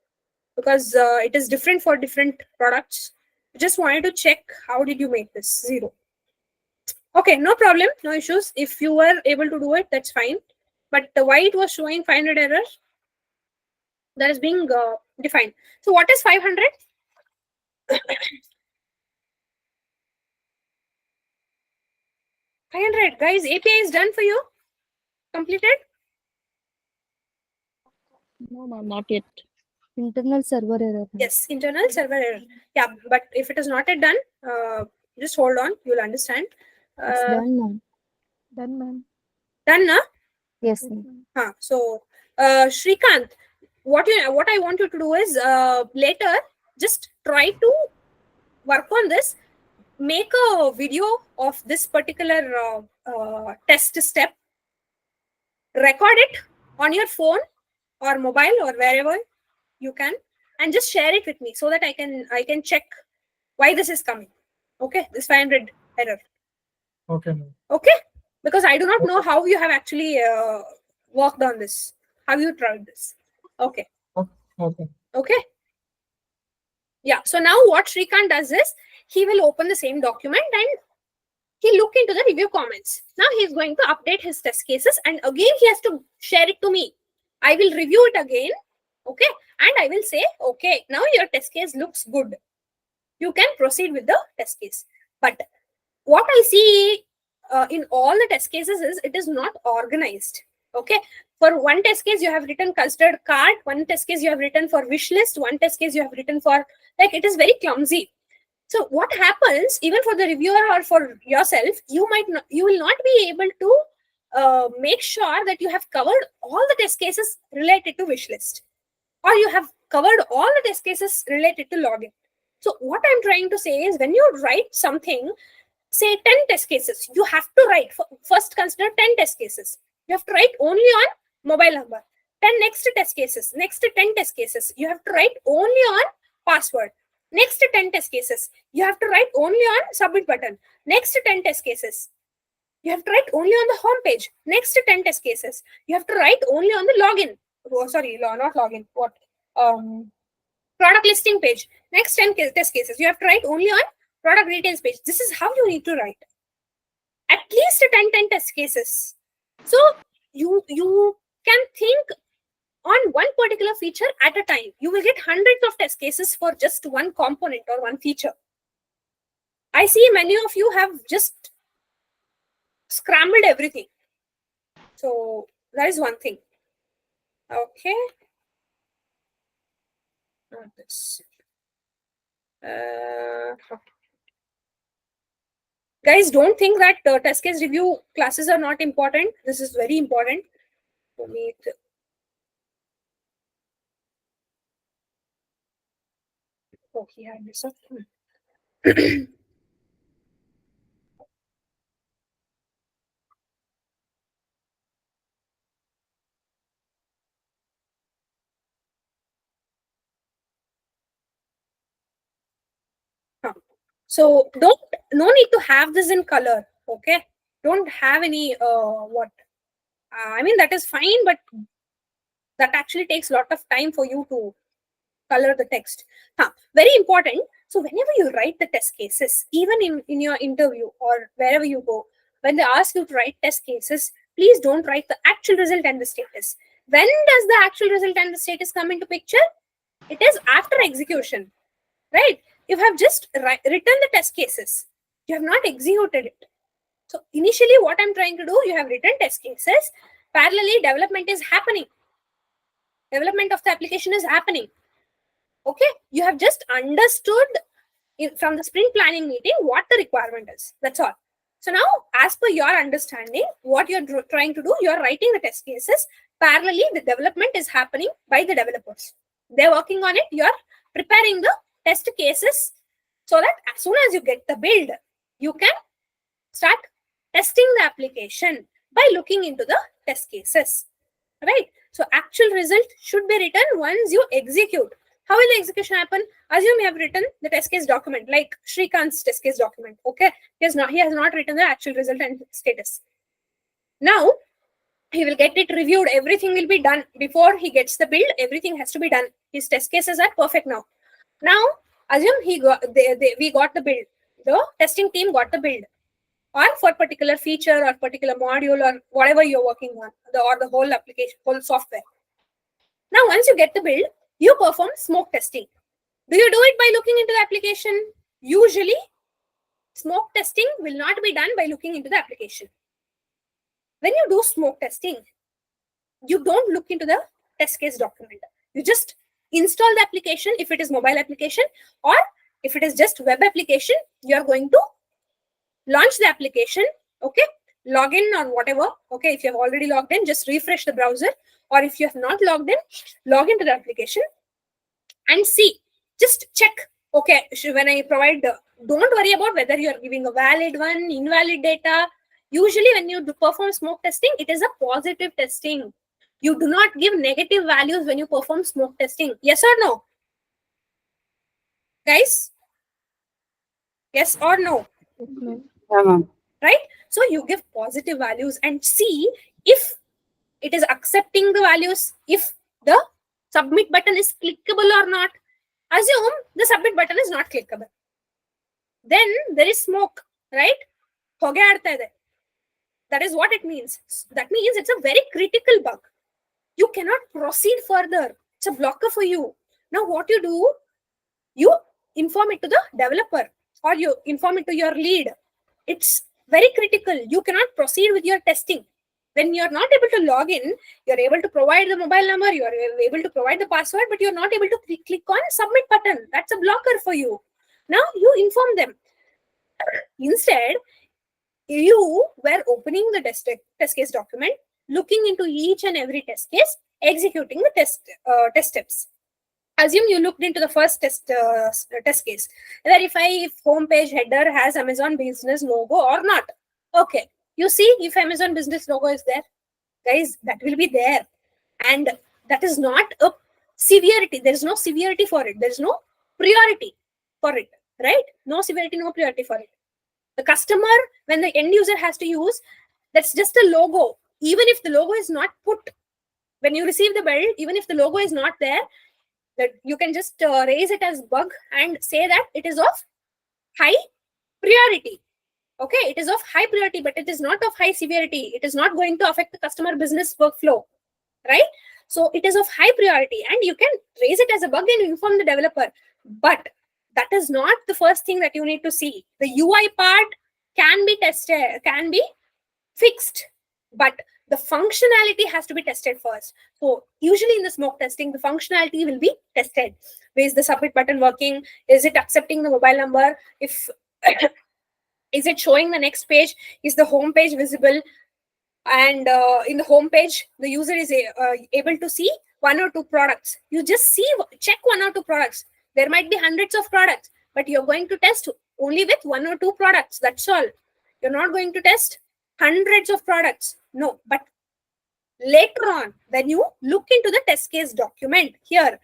because it is different for different products. Just wanted to check how did you make this 0. Okay, no problem, no issues. If you were able to do it, that's fine. But why it was showing 500 error, that is being defined. So what is 500? 500, guys. API is done for you. Completed. no, ma'am, not yet. Internal server error. Yes, internal server error. Yeah, but if it is not yet done, just hold on. You'll understand. It's done, ma'am. Done, ma'am. Done, na? Yes, ma'am. So Shrikant, what I want you to do is later just try to work on this. Make a video of this particular test step. Record it on your phone or mobile or wherever you can, and just share it with me so that I can check why this is coming. Okay, this 500 error. Okay, ma'am. Okay, because I do not know how you have actually worked on this. How you tried this? Okay. Okay. Okay. Yeah. So now what Shrikant does is he will open the same document and he look into the review comments. Now he's going to update his test cases, and again he has to share it to me. I will review it again. Okay. And I will say, okay, now your test case looks good. You can proceed with the test case. But what I see in all the test cases is it is not organized. Okay. For one test case, you have written custard cart. One test case, you have written for wish list. One test case, you have written for, like, it is very clumsy. So what happens, even for the reviewer or for yourself, you will not be able to make sure that you have covered all the test cases related to wish list, or you have covered all the test cases related to login. So what I'm trying to say is, when you write something, say 10 test cases, you have to write, first consider 10 test cases. You have to write only on mobile number. 10 next test cases, next 10 test cases, you have to write only on password. Next 10 test cases, you have to write only on submit button. Next 10 test cases, you have to write only on the home page. Next 10 test cases, you have to write only on the login. Oh, sorry, not login. What? Product listing page. Next 10 test cases, you have to write only on product details page. This is how you need to write. At least 10 test cases. So you can think on one particular feature at a time. You will get hundreds of test cases for just one component or one feature. I see many of you have just scrambled everything. So that is one thing. Okay. Not this. Guys, don't think that test case review classes are not important. This is very important for me. Okay, I missed up. So no need to have this in color. Okay, don't have any I mean, that is fine, but that actually takes a lot of time for you to color the text. Very important. So whenever you write the test cases, even in your interview or wherever you go, when they ask you to write test cases, please don't write the actual result and the status. When does the actual result and the status come into picture? It is after execution, right? You have just written the test cases. You have not executed it. So initially what I'm trying to do, you have written test cases. Parallelly, development is happening. Development of the application is happening. Okay, you have just understood from the sprint planning meeting what the requirement is. That's all. So now, as per your understanding, what you're trying to do, you're writing the test cases. Parallelly, the development is happening by the developers. They're working on it. You're preparing the test cases so that as soon as you get the build, you can start testing the application by looking into the test cases. Right? So actual result should be written once you execute. How will the execution happen? Assume you have written the test case document, like Shrikant's test case document. Okay, he has not written the actual result and status. Now he will get it reviewed. Everything will be done before he gets the build. Everything has to be done. His test cases are perfect now. Now assume we got the build. The testing team got the build, or for particular feature or particular module or whatever you're working on, or the whole application, whole software. Now once you get the build, you perform smoke testing. Do you do it by looking into the application? Usually, smoke testing will not be done by looking into the application. When you do smoke testing, you don't look into the test case document. You just install the application if it is mobile application, or if it is just web application, you are going to launch the application. Okay, log in or whatever. Okay, if you have already logged in, just refresh the browser. or if you have not logged in, log into the application and see, just check. Okay, when I provide, don't worry about whether you're giving a valid one, invalid data. Usually when you perform smoke testing, it is a positive testing. You do not give negative values when you perform smoke testing. Yes or no? Guys? Yes or no? Yes, ma'am. Yeah, ma'am. Right? So you give positive values and see if it is accepting the values, if the submit button is clickable or not. Assume the submit button is not clickable. Then there is smoke, right? That is what it means. That means it's a very critical bug. You cannot proceed further. It's a blocker for you. Now what you do, you inform it to the developer or you inform it to your lead. It's very critical. You cannot proceed with your testing. When you're not able to log in, you're able to provide the mobile number, you're able to provide the password, but you're not able to click on submit button. That's a blocker for you. Now you inform them. Instead, you were opening the test case document, looking into each and every test case, executing the test steps. Assume you looked into the first test case. Verify if homepage header has Amazon business logo or not. Okay, you see if Amazon business logo is there, guys, that will be there, and that is not a severity. There is no severity for it. There is no priority for it, right? No severity, no priority for it. The customer, when the end user has to use, that's just a logo. Even if the logo is not put, when you receive the bill, even if the logo is not there, that you can just raise it as bug and say that it is of high priority. Okay, it is of high priority, but it is not of high severity. It is not going to affect the customer business workflow, right? So it is of high priority and you can raise it as a bug and inform the developer. But that is not the first thing that you need to see. The UI part can be tested, can be fixed, but the functionality has to be tested first. So usually in the smoke testing, the functionality will be tested. Is the submit button working? Is it accepting the mobile number? If is it showing the next page? Is the home page visible? And in the home page, the user is able to see one or two products. You just check one or two products. There might be hundreds of products, but you're going to test only with one or two products. That's all. You're not going to test hundreds of products. No, but later on, when you look into the test case document here,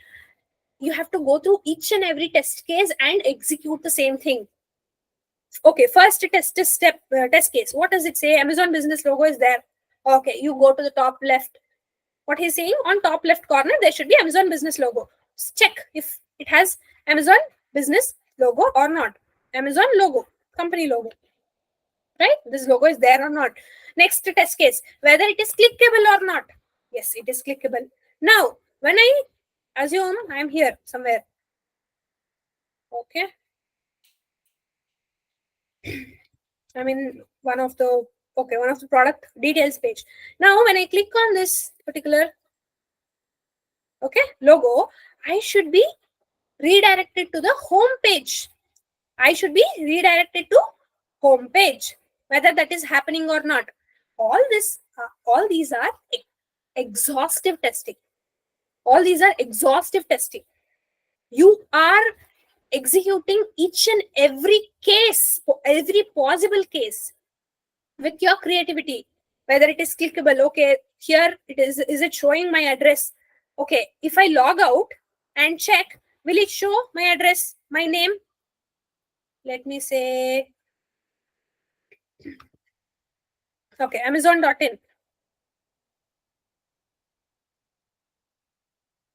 you have to go through each and every test case and execute the same thing. Okay, first test case. What does it say? Amazon business logo is there. Okay, you go to the top left. What he's saying, on top left corner, there should be Amazon business logo. Check if it has Amazon business logo or not. Amazon logo, company logo. Right? This logo is there or not. Next test case, whether it is clickable or not. Yes, it is clickable. Now, when I assume I'm here somewhere. Okay. I'm in one of the product details page. Now, when I click on this particular logo, I should be redirected to the home page. I should be redirected to home page, whether that is happening or not. All these are exhaustive testing. All these are exhaustive testing. You are executing each and every case, every possible case with your creativity, whether it is clickable. Okay, here it is it showing my address? Okay, if I log out and check, will it show my address, my name? Let me say, okay, amazon.in.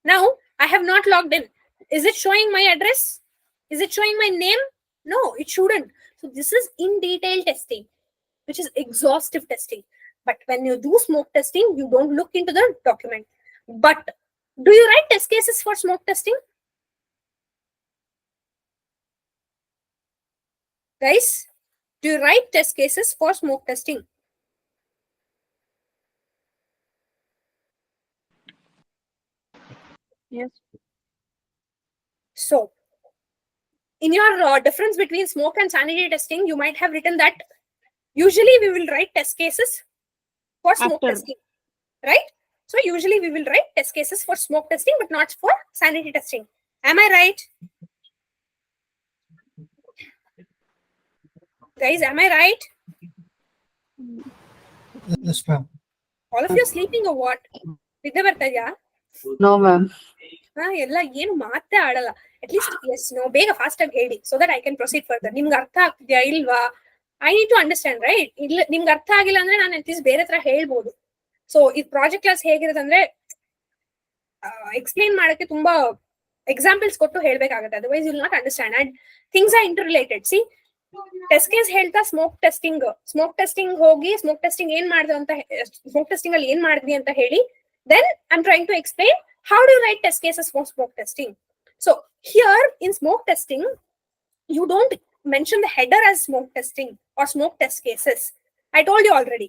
Now I have not logged in. Is it showing my address? Is it showing my name? No, it shouldn't. So this is in detail testing, which is exhaustive testing. But when you do smoke testing, you don't look into the document. But do you write test cases for smoke testing? Guys, do you write test cases for smoke testing? Yes. So, in your difference between smoke and sanity testing, you might have written that usually we will write test cases for smoke After. testing, right? So usually we will write test cases for smoke testing, but not for sanity testing. Am I right? Guys, am I right? Yes, ma'am. All of you are sleeping or what? ನಿದ್ದೆ ಬರ್ತಾ ಇದೆಯಾ? No, ma'am. ಎಲ್ಲ ಏನು ಮಾತೇ ಆಡಲ್ಲ. At least yes no ಬೇಗ fast ಆಗಿ ಹೇಳಿ, so that I can proceed further. ನಿಮ್ಗೆ ಅರ್ಥ ಆಗ್ತಿದ್ಯಾ ಇಲ್ವಾ? I need to understand, right? ಇಲ್ಲ ನಿಮ್ಗೆ ಅರ್ಥ ಆಗಿಲ್ಲ ಅಂದ್ರೆ ನಾನು ಅಟ್ಲೀಸ್ಟ್ ಬೇರೆ ತರ ಹೇಳ್ಬೋದು. ಸೊ ಈ ಪ್ರಾಜೆಕ್ಟ್ ಕ್ಲಾಸ್ ಹೇಗಿರುತ್ತೆ ಅಂದ್ರೆ ಎಕ್ಸ್ಪ್ಲೇನ್ ಮಾಡಕ್ಕೆ ತುಂಬಾ ಎಕ್ಸಾಂಪಲ್ಸ್ ಕೊಟ್ಟು ಹೇಳ್ಬೇಕಾಗುತ್ತೆ, otherwise will not understand. And things are interrelated. See, test case ಹೇಳ್ತಾ ಸ್ಮೋಕ್ ಟೆಸ್ಟಿಂಗ್ ಹೋಗಿ ಸ್ಮೋಕ್ ಟೆಸ್ಟಿಂಗ್ ಏನ್ ಮಾಡಿದ್ವಿ ಅಂತ, ಸ್ಮೋಕ್ ಟೆಸ್ಟಿಂಗ್ ಅಲ್ಲಿ ಏನ್ ಮಾಡಿದ್ವಿ ಅಂತ ಹೇಳಿ, then I'm trying to explain how do you write test cases for smoke testing. So here in smoke testing, you don't mention the header as smoke testing or smoke test cases. I told you already,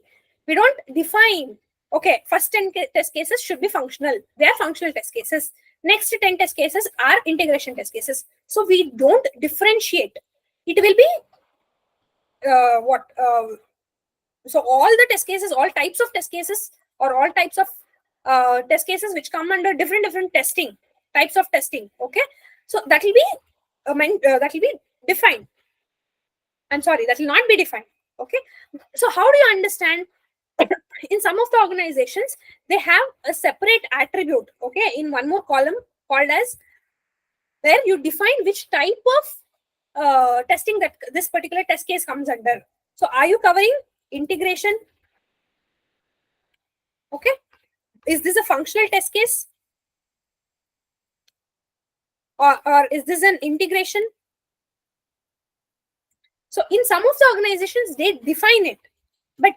we don't define, okay, first 10 test cases should be functional, they are functional test cases. Next 10 test cases are integration test cases. So we don't differentiate. It will be so all the test cases, all types of test cases, or all types of test cases which come under different testing types of testing. Okay, so that will be defined. I'm sorry, that will not be defined. Okay, so how do you understand? In some of the organizations, they have a separate attribute, okay, in one more column called as, where you define which type of testing that this particular test case comes under. So are you covering integration? Okay, is this a functional test case, or is this an integration? So in some of the organizations they define it, but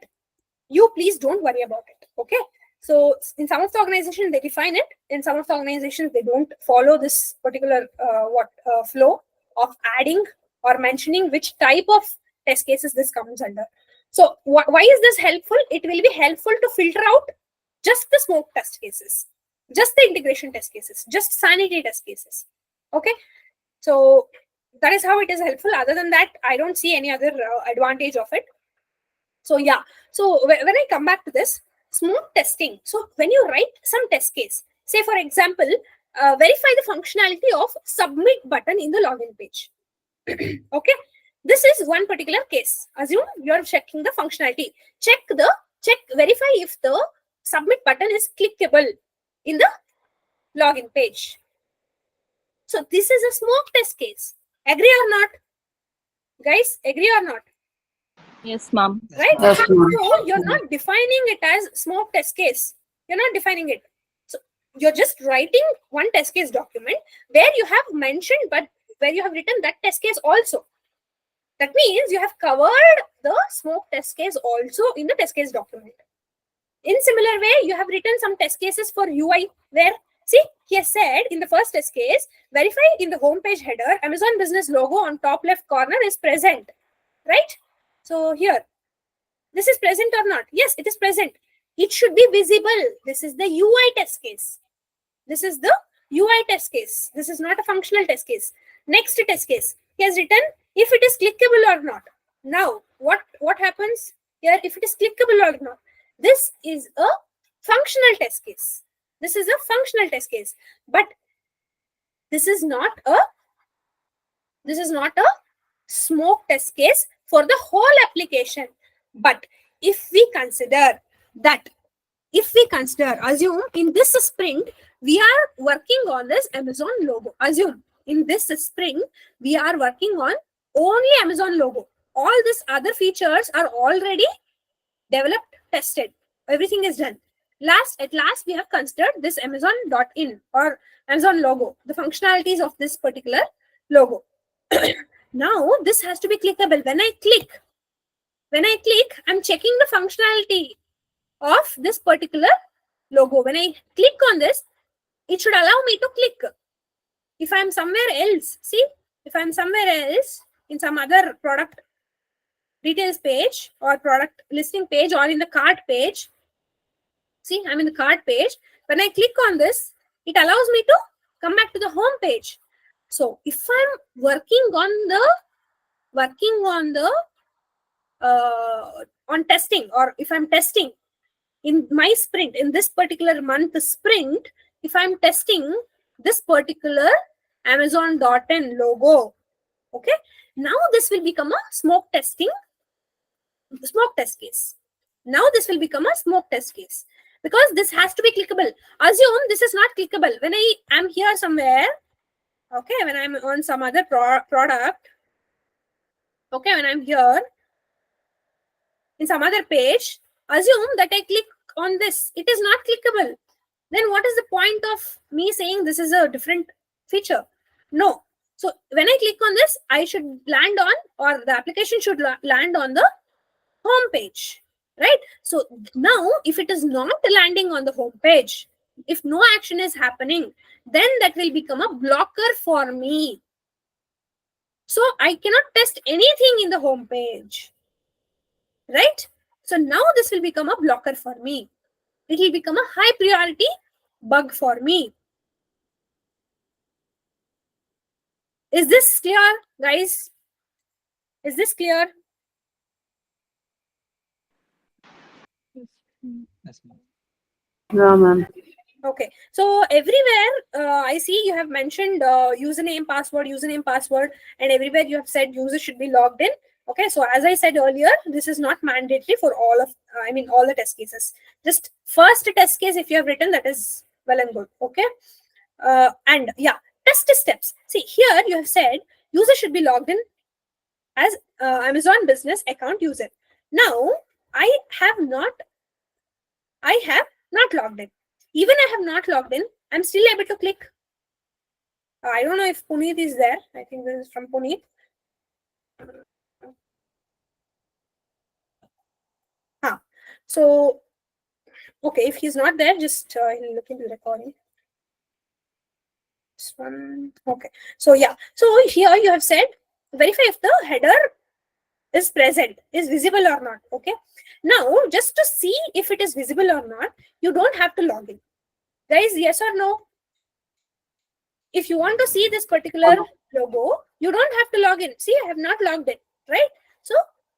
you please don't worry about it. Okay, so in some of the organizations they define it, in some of the organizations they don't follow this particular flow of adding or mentioning which type of test cases this comes under. So why is this helpful? It will be helpful to filter out just the smoke test cases, just the integration test cases, just sanity test cases. Okay, so that is how it is helpful. Other than that, I don't see any other advantage of it. So yeah, so when I come back to this smoke testing, so when you write some test case, say for example, verify the functionality of submit button in the login page. Okay, this is one particular case. Assume you're checking the functionality. Verify if the submit button is clickable in the login page. So this is a smoke test case. Agree or not? Guys, agree or not? Yes, ma'am. Right? Yes, ma'am. So you're not defining it as smoke test case. You're not defining it. So you're just writing one test case document where you have mentioned, but where you have written that test case also. That means you have covered the smoke test case also in the test case document. In similar way, you have written some test cases for UI, where, see, he has said in the first test case, verify in the homepage header, Amazon business logo on top left corner is present, right? So here, this is present or not? Yes, it is present. It should be visible. This is the UI test case. This is the UI test case. This is not a functional test case. Next test case, he has written if it is clickable or not. Now, what happens here if it is clickable or not? This is a functional test case. This is a functional test case. But this is not a smoke test case for the whole application. But if we consider, assume in this sprint we are working on this Amazon logo. Assume in this sprint we are working on only Amazon logo. All these other features are already developed, tested. Everything is done. At last we have considered this Amazon.in or Amazon logo, the functionalities of this particular logo. Now this has to be clickable. When I click, I'm checking the functionality of this particular logo. When I click on this, it should allow me to click. If I'm somewhere else, see, if I'm somewhere else in some other product details page or product listing page or in the cart page, see, I'm in the cart page. When I click on this, it allows me to come back to the home page. So if I'm working on testing, or if I'm testing in my sprint, in this particular month sprint, if I'm testing this particular Amazon.in logo, okay, now this will become a smoke test case. Now this will become a smoke test case because this has to be clickable. Assume this is not clickable. When I am here somewhere, okay, when I'm on some other product, okay, when I'm here in some other page, assume that I click on this. It is not clickable. Then what is the point of me saying this is a different feature? No. So when I click on this, I should land on, or the application should land on the home page, right? So now if it is not landing on the home page, if no action is happening, then that will become a blocker for me. So I cannot test anything in the home page, right? So now this will become a blocker for me. It will become a high priority bug for me. Is this clear, guys? Is this clear? Yes. Yeah, ma'am. Okay, so everywhere I see you have mentioned username, password, and everywhere you have said user should be logged in. Okay, so as I said earlier, this is not mandatory for all of, all the test cases. Just first test case, if you have written, that is well and good. Okay, and yeah, test steps. See, here you have said user should be logged in as Amazon business account user. Now, I have not logged in. Even I have not logged in, I'm still able to click. I don't know if Puneet is there. I think this is from Puneet. So, okay, if he's not there, just he'll look into the recording. This one. Okay. So, yeah. So, here you have said verify if the header is present, is visible or not. Okay. Now, just to see if it is visible or not, you don't have to log in. Guys, yes or no? If you want to see this particular logo, you don't have to log in. See, I have not logged in, right? So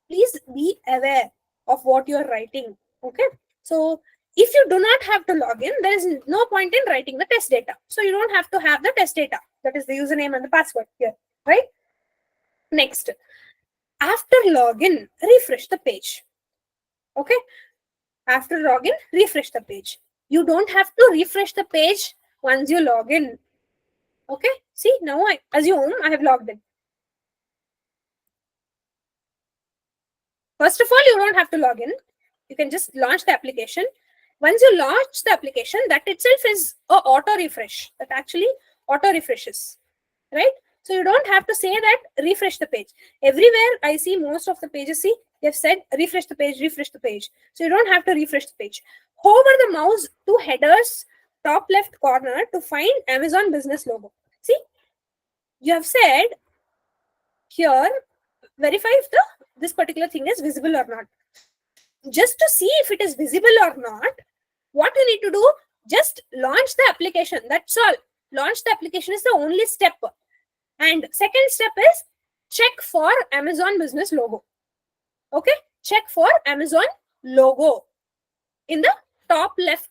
please be aware of what you are writing. Okay. So if you do not have to log in, there is no point in writing the test data. So you don't have to have the test data. That is the username and the password here, right? Next, after login, refresh the page. Okay. After login, refresh the page. You don't have to refresh the page once you log in. Okay, see, now I assume I have logged in. First of all, you don't have to log in. You can just launch the application. Once you launch the application, that itself is a auto refresh. That actually auto refreshes, right? So you don't have to say that refresh the page. Everywhere I see most of the pages, see, they have said refresh the page, refresh the page. So you don't have to refresh the page. Hover the mouse to headers top left corner to find Amazon business logo. See, you have said here verify if this particular thing is visible or not. Just to see if it is visible or not, what you need to do, just launch the application. That's all. Launch the application is the only step. And second step is check for Amazon business logo. Okay, check for Amazon logo in the top left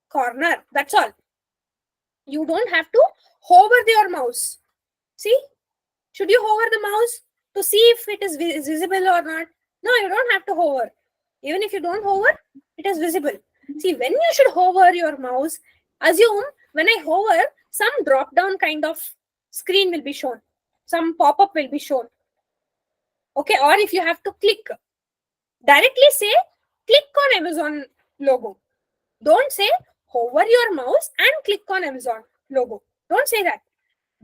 corner. That's all. You don't have to hover your mouse. See, should you hover the mouse to see if it is visible or not? No, you don't have to hover. Even if you don't hover, it is visible. See, when you should hover your mouse, assume when I hover, some drop down kind of screen will be shown. Some pop-up will be shown. Okay, or if you have to click, directly say click on Amazon logo. Don't say hover your mouse and click on Amazon logo. Don't say that.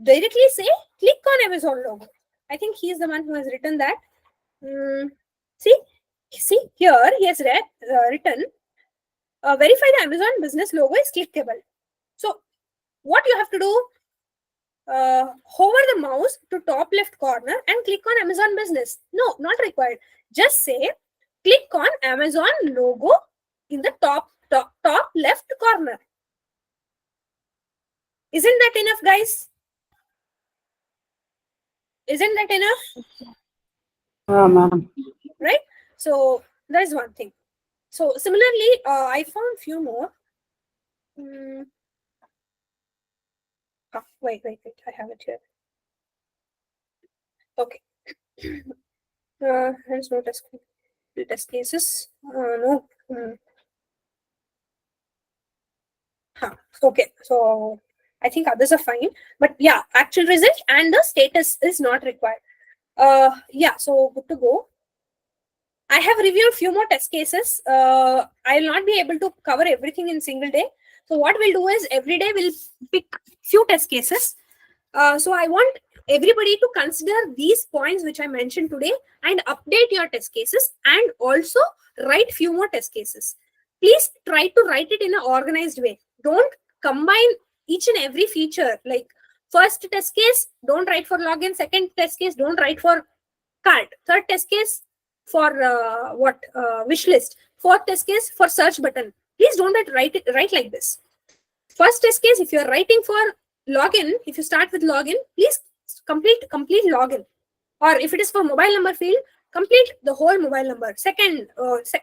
Directly say click on Amazon logo. I think he is the one who has written that. See here he has written verify the Amazon business logo is clickable. So what you have to do, hover the mouse to top left corner and click on Amazon business. No, not required. Just say click on Amazon logo in the top left corner. Isn't that enough, guys? Isn't that enough? Yeah, ma'am. Right? So that is one thing. So similarly, I found few more. Wait, I have it here. Okay. There's no test cases. No. Okay, so I think others are fine, but yeah, actual result and the status is not required. Yeah, so good to go. I have reviewed few more test cases. I'll not be able to cover everything in single day. So what we'll do is every day we'll pick few test cases. So I want everybody to consider these points which I mentioned today and update your test cases and also write few more test cases. Please try to write it in an organized way. Don't combine each and every feature. Like first test case, don't write for login. Second test case, don't write for card. Third test case for wish list. Fourth test case for search button. Please don't write like this. First test case, if you're writing for login, if you start with login, please complete login. Or if it is for mobile number field, complete the whole mobile number. Second,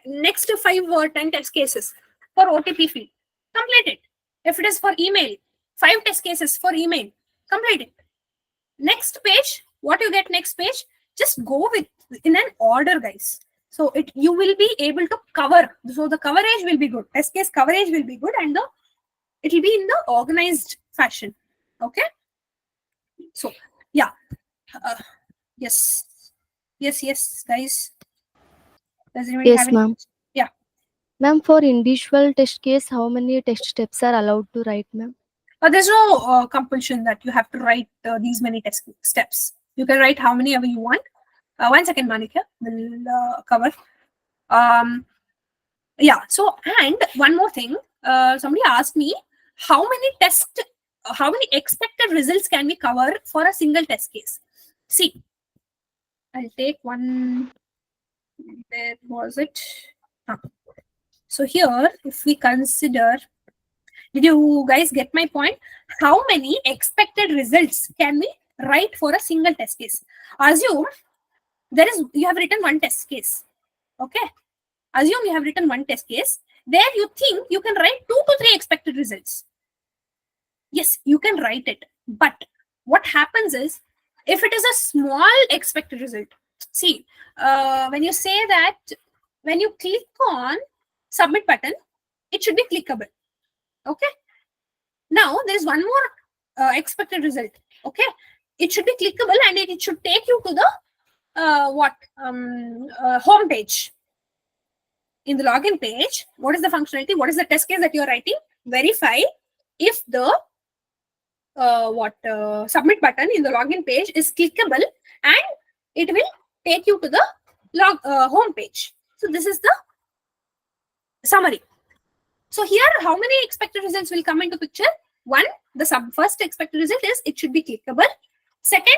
next 5 or 10 test cases for OTP field, complete it. If it is for email, 5 test cases for email, complete it. Next page, what you get next page, just go with in an order, guys. So you will be able to cover. So the coverage will be good. Test case coverage will be good, and it will be in the organized fashion. Okay. So yeah. Yes, guys. Does anybody have Yes, any? ma'am. Yeah. Ma'am, for individual test case, how many test steps are allowed to write, ma'am? There's no compulsion that you have to write these many test steps. You can write how many ever you want. 1 second, Manika will cover. Yeah. So, and one more thing. Somebody asked me how many expected results can we cover for a single test case? See, I'll take one. Where was it? So here, if we consider, did you guys get my point? How many expected results can we write for a single test case? Assume you have written one test case. Okay. Assume you have written one test case. There you think you can write 2 to 3 expected results. Yes, you can write it. But what happens is, if it is a small expected result, see, when you say that, when you click on submit button, it should be clickable. Okay. Now there is one more expected result. Okay. It should be clickable and it should take you to the home page. In the login page, what is the functionality? What is the test case that you're writing? Verify if the submit button in the login page is clickable, and it will take you to the home page. So this is the summary. So here, how many expected results will come into picture? One, the first expected result is it should be clickable. Second,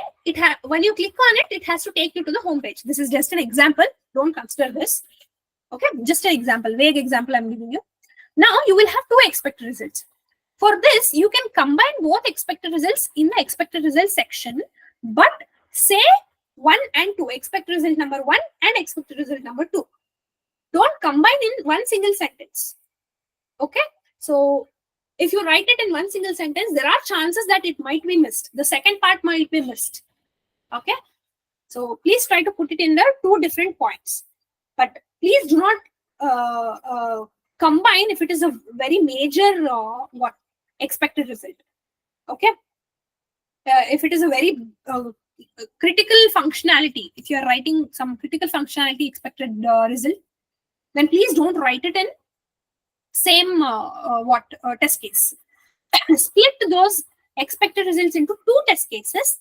when you click on it, it has to take you to the home page. This is just an example. Don't consider this. Okay, just an example, vague example I'm giving you. Now you will have 2 expected results. For this, you can combine both expected results in the expected results section, but say 1 and 2, expected result number 1 and expected result number 2. Don't combine in one single sentence. Okay, so if you write it in one single sentence, there are chances that it might be missed. The second part might be missed. Okay, so please try to put it in the 2 different points, but please do not combine if it is a very major expected result. Okay, if it is a very critical functionality, if you are writing some critical functionality expected result, then please don't write it in same test case. Split those expected results into 2 test cases.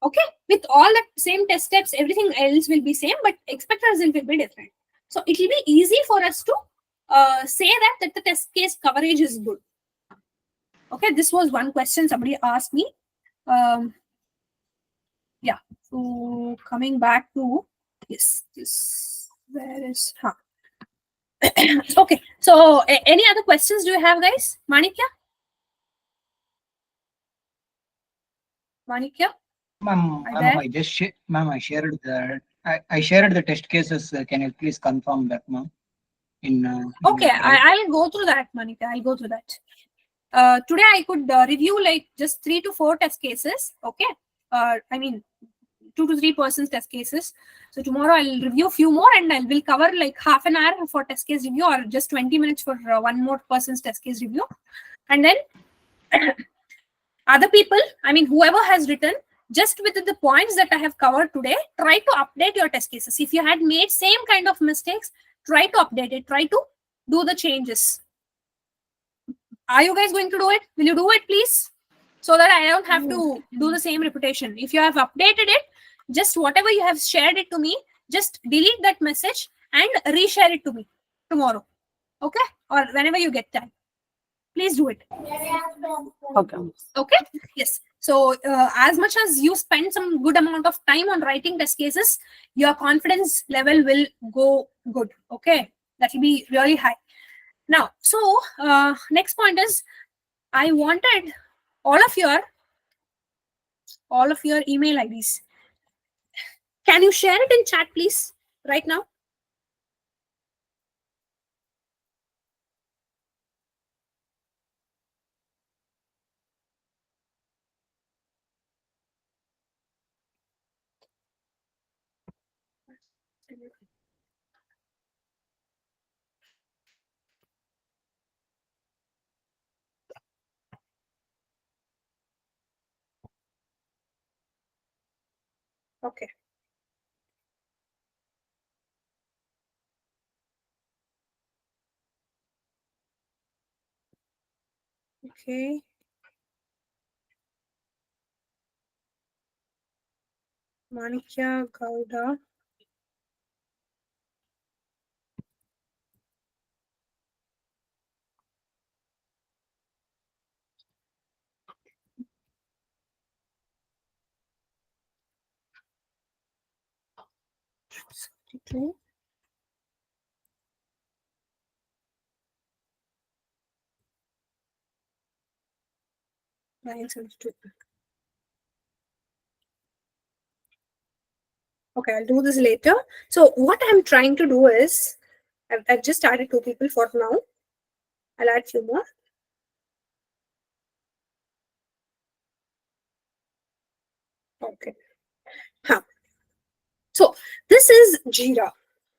Okay, with all the same test steps, everything else will be same, but expected result will be different. So it will be easy for us to say that the test case coverage is good. Okay, this was one question somebody asked me. Yeah, so coming back to this where is okay, so any other questions do you have, guys? Manikya? Ma'am, I shared the test cases. Can you please confirm that, ma'am? Okay, I'll go through that, Monica. I'll go through that. Today I could review like just 3 to 4 test cases. Okay, I mean 2 to 3 persons test cases. So tomorrow I'll review a few more, and will cover like half an hour for test case review, or just 20 minutes for one more person's test case review. And then other people, I mean whoever has written, just with the points that I have covered today, try to update your test cases. If you had made same kind of mistakes, try to update it, try to do the changes. Are you guys going to do it? Will you do it, please? So that I don't have to do the same repetition. If you have updated it, just whatever you have shared it to me, just delete that message and reshare it to me tomorrow. Okay? Or whenever you get time. Please do it. Okay. Okay? Yes. So as much as you spend some good amount of time on writing test cases, your confidence level will go good. Okay? That will be really high. Now, so next point is, I wanted all of your email IDs. Can you share it in chat, please, right now? Okay. Okay. Manikya Gowda. Okay. Okay, I'll do this later. So what I'm trying to do is, I've just added 2 people for now. I'll add few more. Okay. Huh. So this is Jira.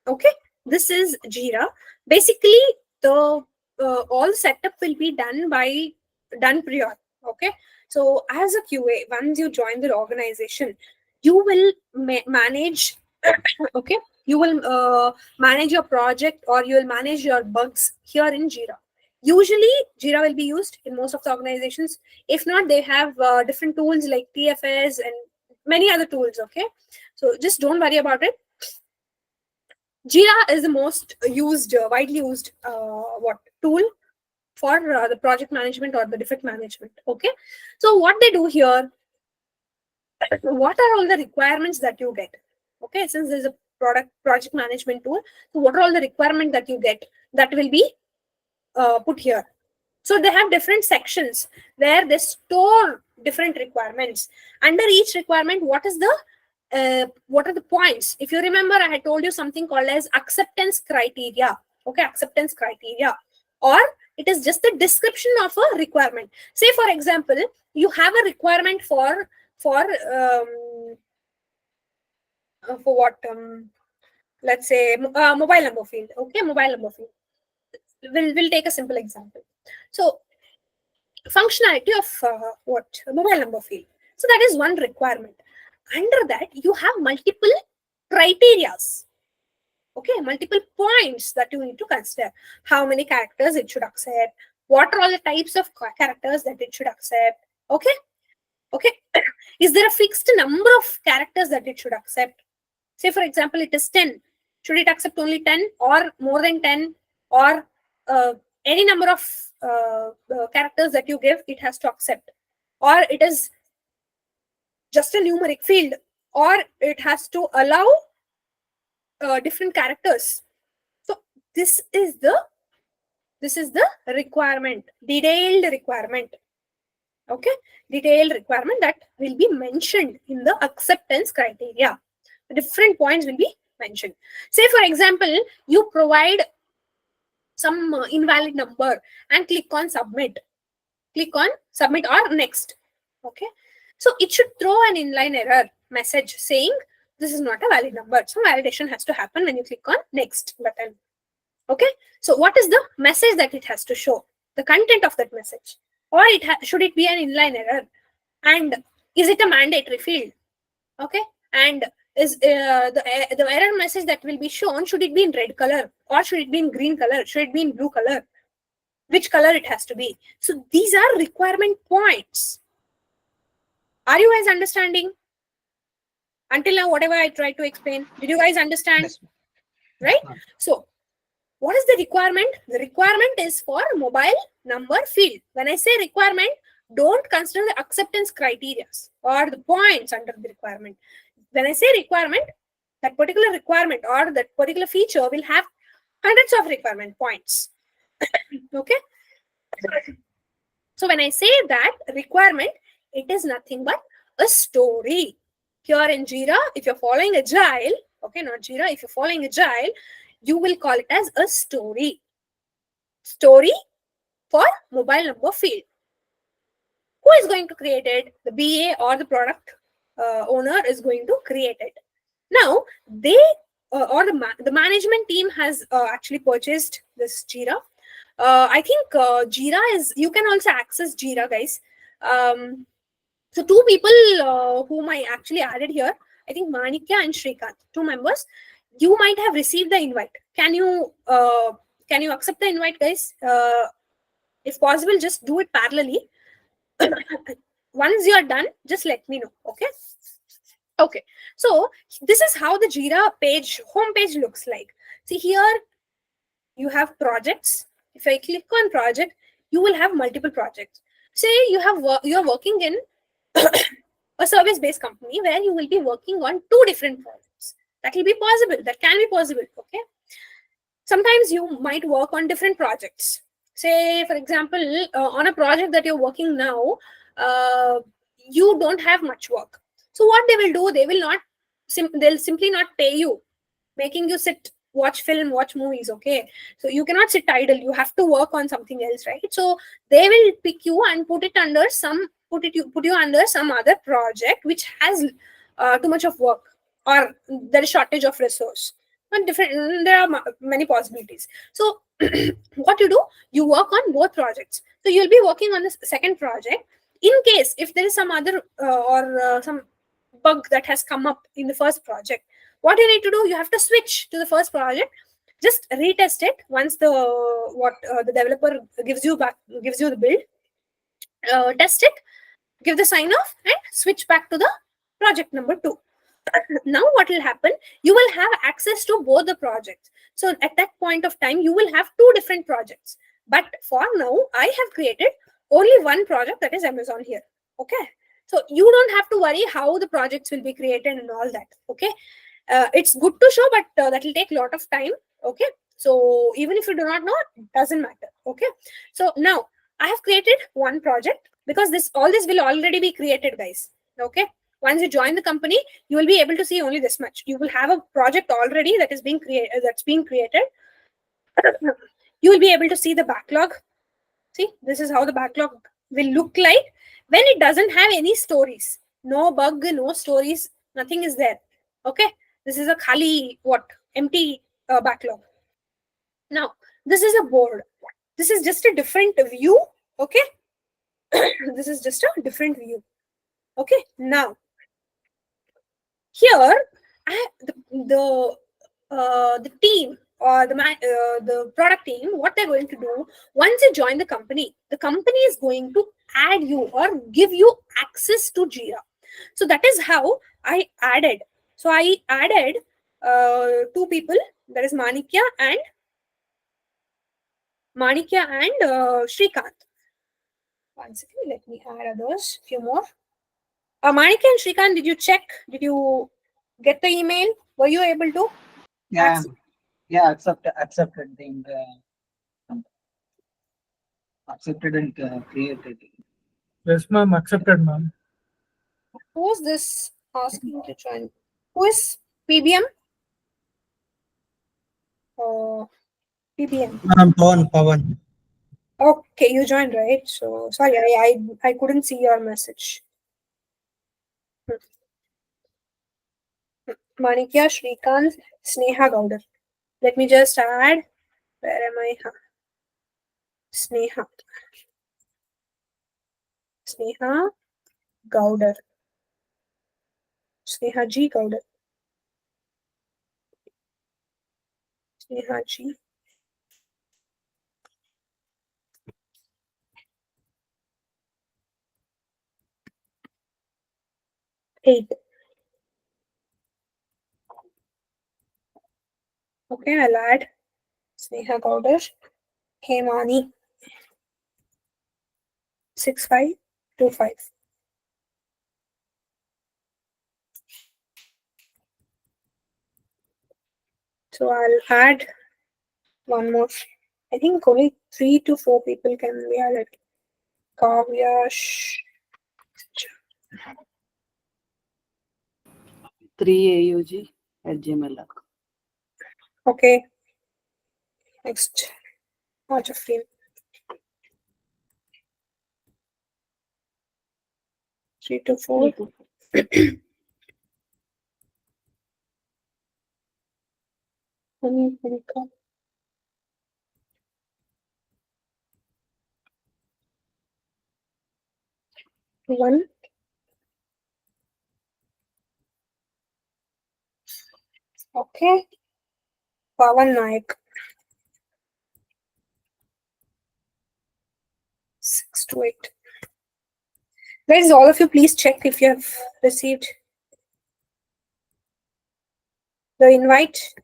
Okay, this is Jira. Basically, the all setup will be done prior. Okay, so as a QA, once you join the organization, you will manage. Okay, you will manage your project, or you will manage your bugs here in Jira. Usually, Jira will be used in most of the organizations. If not, they have different tools like TFS and many other tools. Okay, so just don't worry about it. Jira is the most used, widely used tool for the project management or the defect management. Okay, so what they do here, what are all the requirements that you get? Okay, since there's a project management tool, so what are all the requirements that you get that will be put here? So they have different sections where they store different requirements. Under each requirement, what are the points? If you remember, I had told you something called as acceptance criteria. Okay, acceptance criteria, or it is just the description of a requirement. Say, for example, you have a requirement for what? Let's say mobile number field. Okay, mobile number field. We'll take a simple example. So functionality of mobile number field. So that is one requirement. Under that, you have multiple criterias. Okay, multiple points that you need to consider. How many characters it should accept? What are all the types of characters that it should accept? Okay, okay. Is there a fixed number of characters that it should accept? Say, for example, it is 10. Should it accept only 10 or more than 10, or any number of characters that you give, it has to accept? Or it is just a numeric field, or it has to allow different characters. So this is the requirement, detailed requirement. Okay, detailed requirement that will be mentioned in the acceptance criteria. Different points will be mentioned. Say, for example, you provide some invalid number and click on submit. Click on submit or next. Okay. So it should throw an inline error message saying this is not a valid number. So validation has to happen when you click on next button. Okay. So what is the message that it has to show? The content of that message. Or should it be an inline error? And is it a mandatory field? Okay. And is the error message that will be shown, should it be in red color or should it be in green color? Should it be in blue color? Which color it has to be? So these are requirement points. Are you guys understanding? Until now, whatever I tried to explain, did you guys understand? Yes. Right? So what is the requirement? The requirement is for mobile number field. When I say requirement, don't consider the acceptance criteria or the points under the requirement. When I say requirement, that particular requirement or that particular feature will have hundreds of requirement points. Okay. So when I say that requirement, it is nothing but a story. Here in Jira, if you're following Agile, okay, not Jira, if you're following Agile, you will call it as a story. Story for mobile number field. Who is going to create it? The BA or the product owner is going to create it. Now, they or the management team has actually purchased this Jira. I think Jira is, you can also access Jira, guys. So two people whom I actually added here, I think Manikya and Shrikant, 2 members. You might have received the invite. Can you accept the invite, guys? If possible, just do it parallelly. Once you are done, just let me know. Okay. Okay. So this is how the Jira page, home page looks like. See here, you have projects. If I click on project, you will have multiple projects. Say you are working in a service-based company where you will be working on 2 different projects. That will be possible. That can be possible. Okay. Sometimes you might work on different projects. Say, for example, on a project that you're working now, you don't have much work. So what they will do, they will not, they'll simply not pay you, making you sit, watch film, watch movies. Okay. So you cannot sit idle. You have to work on something else, right? So they will pick you and put it under put you under some other project which has too much of work, or there is shortage of resource. And there are many possibilities. So what you do, you work on both projects. So you'll be working on the second project. In case if there is some other some bug that has come up in the first project, what you need to do, you have to switch to the first project. Just retest it once the developer gives you the build. Test it, give the sign off, and switch back to the project number 2. Now what will happen, you will have access to both the projects. So at that point of time, you will have 2 different projects. But for now, I have created only one project, that is Amazon here. Okay. So you don't have to worry how the projects will be created and all that. Okay. It's good to show, but that will take a lot of time. Okay. So even if you do not know, it doesn't matter. Okay. So now I have created one project because all this will already be created, guys. Okay. Once you join the company, you will be able to see only this much. You will have a project already that is being created. You will be able to see the backlog. See, this is how the backlog will look like when it doesn't have any stories. No bug, no stories, nothing is there. Okay, this is a khali, empty backlog. Now, this is a board. This is just a different view. Okay, this is just a different view. Okay, now here the team or the product team, what they're going to do, once you join the company is going to add you or give you access to Jira. So that is how I added. So I added 2 people, that is Manikya and Shrikant. One second, let me add others, few more. Manikya and Shrikant, did you check? Did you get the email? Were you able to? Yeah, accepted accepted and created. Yes, ma'am. Accepted, ma'am. Who's this asking to join? Who is PBM? PBM. Pawan. Okay, you joined, right? So sorry, I couldn't see your message. Manikya, Shrikant, Sneha Gaudar. Let me just add. Where am I? Sneha. Sneha Gaudar. Sneha G Gaudar. Sneha G. Eight. Okay, I'll add Sneha Gaudar. Hemani. 6525. So I'll add one more. I think only 3 to 4 people can be added. Kavya. 3aug@gmail.com. Okay. Next. Watch a frame. 3 to 4. One. Okay. Pawan Naik. 6 to 8. Guys, all of you, please check if you have received the invite.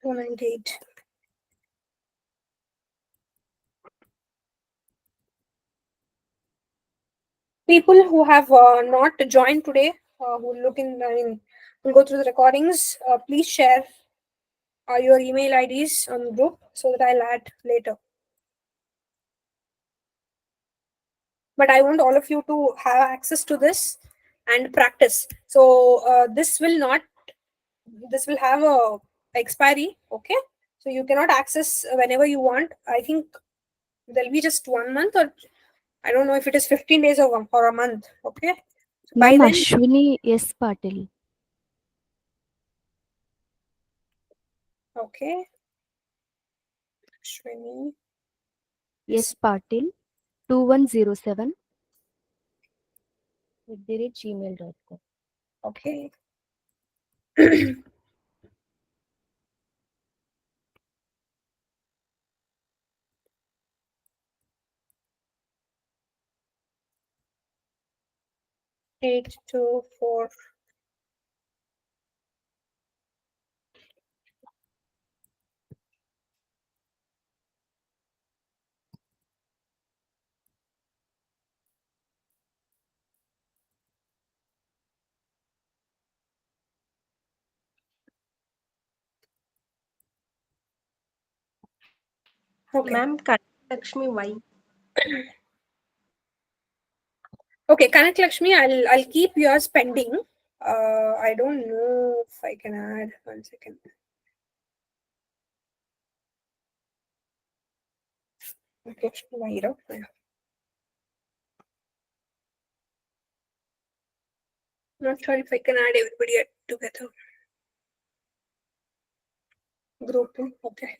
Two 98. People who have not joined today, who will go through the recordings, please share your email IDs on the group so that I'll add later. But I want all of you to have access to this and practice. So this will have a expiry, okay? So you cannot access whenever you want. I think there'll be just 1 month, or I don't know if it is 15 days or a month, okay? So by Ma'am, then, Ashwini S. Patil. okay. Ashwini S. Patil 2107 @gmail.com. Okay. 824. Okay. Ma'am, Lakshmi, why? Okay, Kanak Lakshmi, I'll keep yours pending. I don't know if I can add. 1 second. Okay, Vaira. Yeah. Not sure if I can add everybody together. Group. Okay.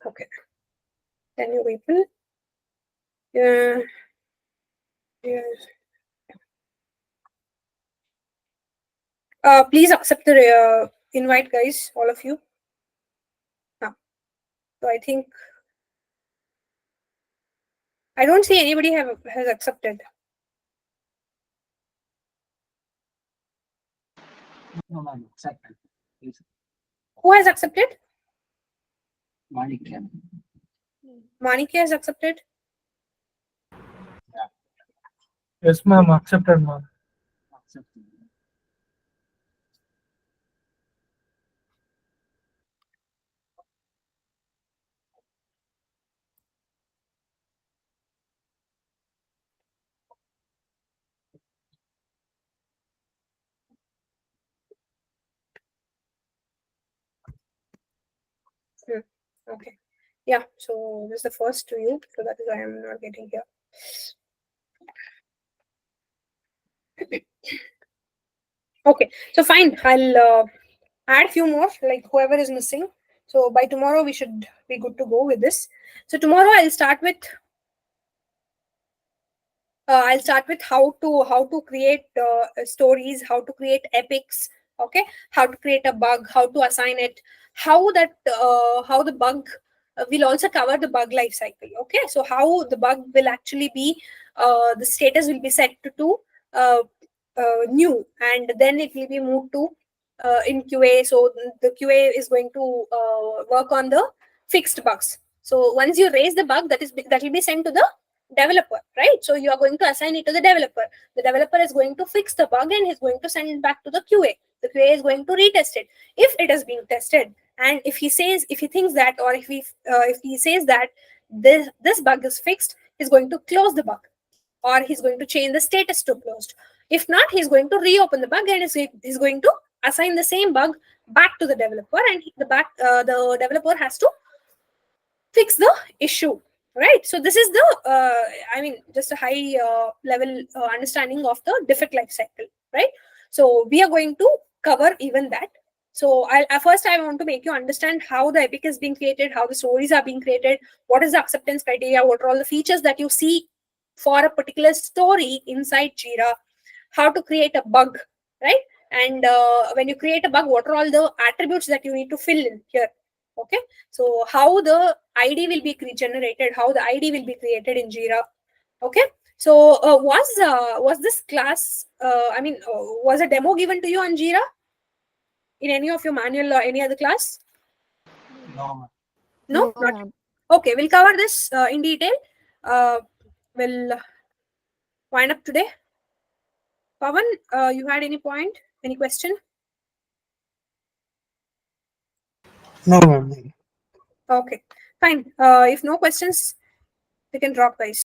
Okay. Then you people. Yeah. Yes. Please accept the invite, guys, all of you. So I think I don't see anybody has accepted. No, ma'am. Accepted. Please. Who has accepted? Manikya. Manikya has accepted. Yes, ma'am. Accepted, ma'am. Accepted. Okay. Yeah. So this is the first to you. So that is why I'm not getting here. Okay. So fine. I'll add few more. Like whoever is missing. So by tomorrow we should be good to go with this. So tomorrow I'll start with how to create stories, how to create epics, okay, how to create a bug, how to assign it, how the bug will also cover the bug life cycle. Okay, so how the bug will actually be the status will be set to uh, new, and then it will be moved to in QA. So the QA is going to work on the fixed bugs. So once you raise the bug, that will be sent to the developer, right? So you are going to assign it to the developer. The developer is going to fix the bug and he's going to send it back to the QA. The QA is going to retest it. If it is being tested, and if he thinks that, or if he says that this bug is fixed, he's going to close the bug, or he's going to change the status to closed. If not, he's going to reopen the bug and he's going to assign the same bug back to the developer, and the developer has to fix the issue, right? So this is the just a high level understanding of the defect life cycle, right? So we are going to cover even that. So first I want to make you understand how the epic is being created, how the stories are being created, what is the acceptance criteria, what are all the features that you see for a particular story inside Jira, how to create a bug, right? And when you create a bug, what are all the attributes that you need to fill in here, okay? So how the ID will be generated, how the ID will be created in Jira, okay? So was this class was a demo given to you on Jira in any of your manual or any other class? No, ma'am. No, No, not. ma'am. Okay, we'll cover this in detail. We'll wind up today. Pavan, you had any point, any question? No, ma'am. Okay, fine. If no questions, we can drop, guys.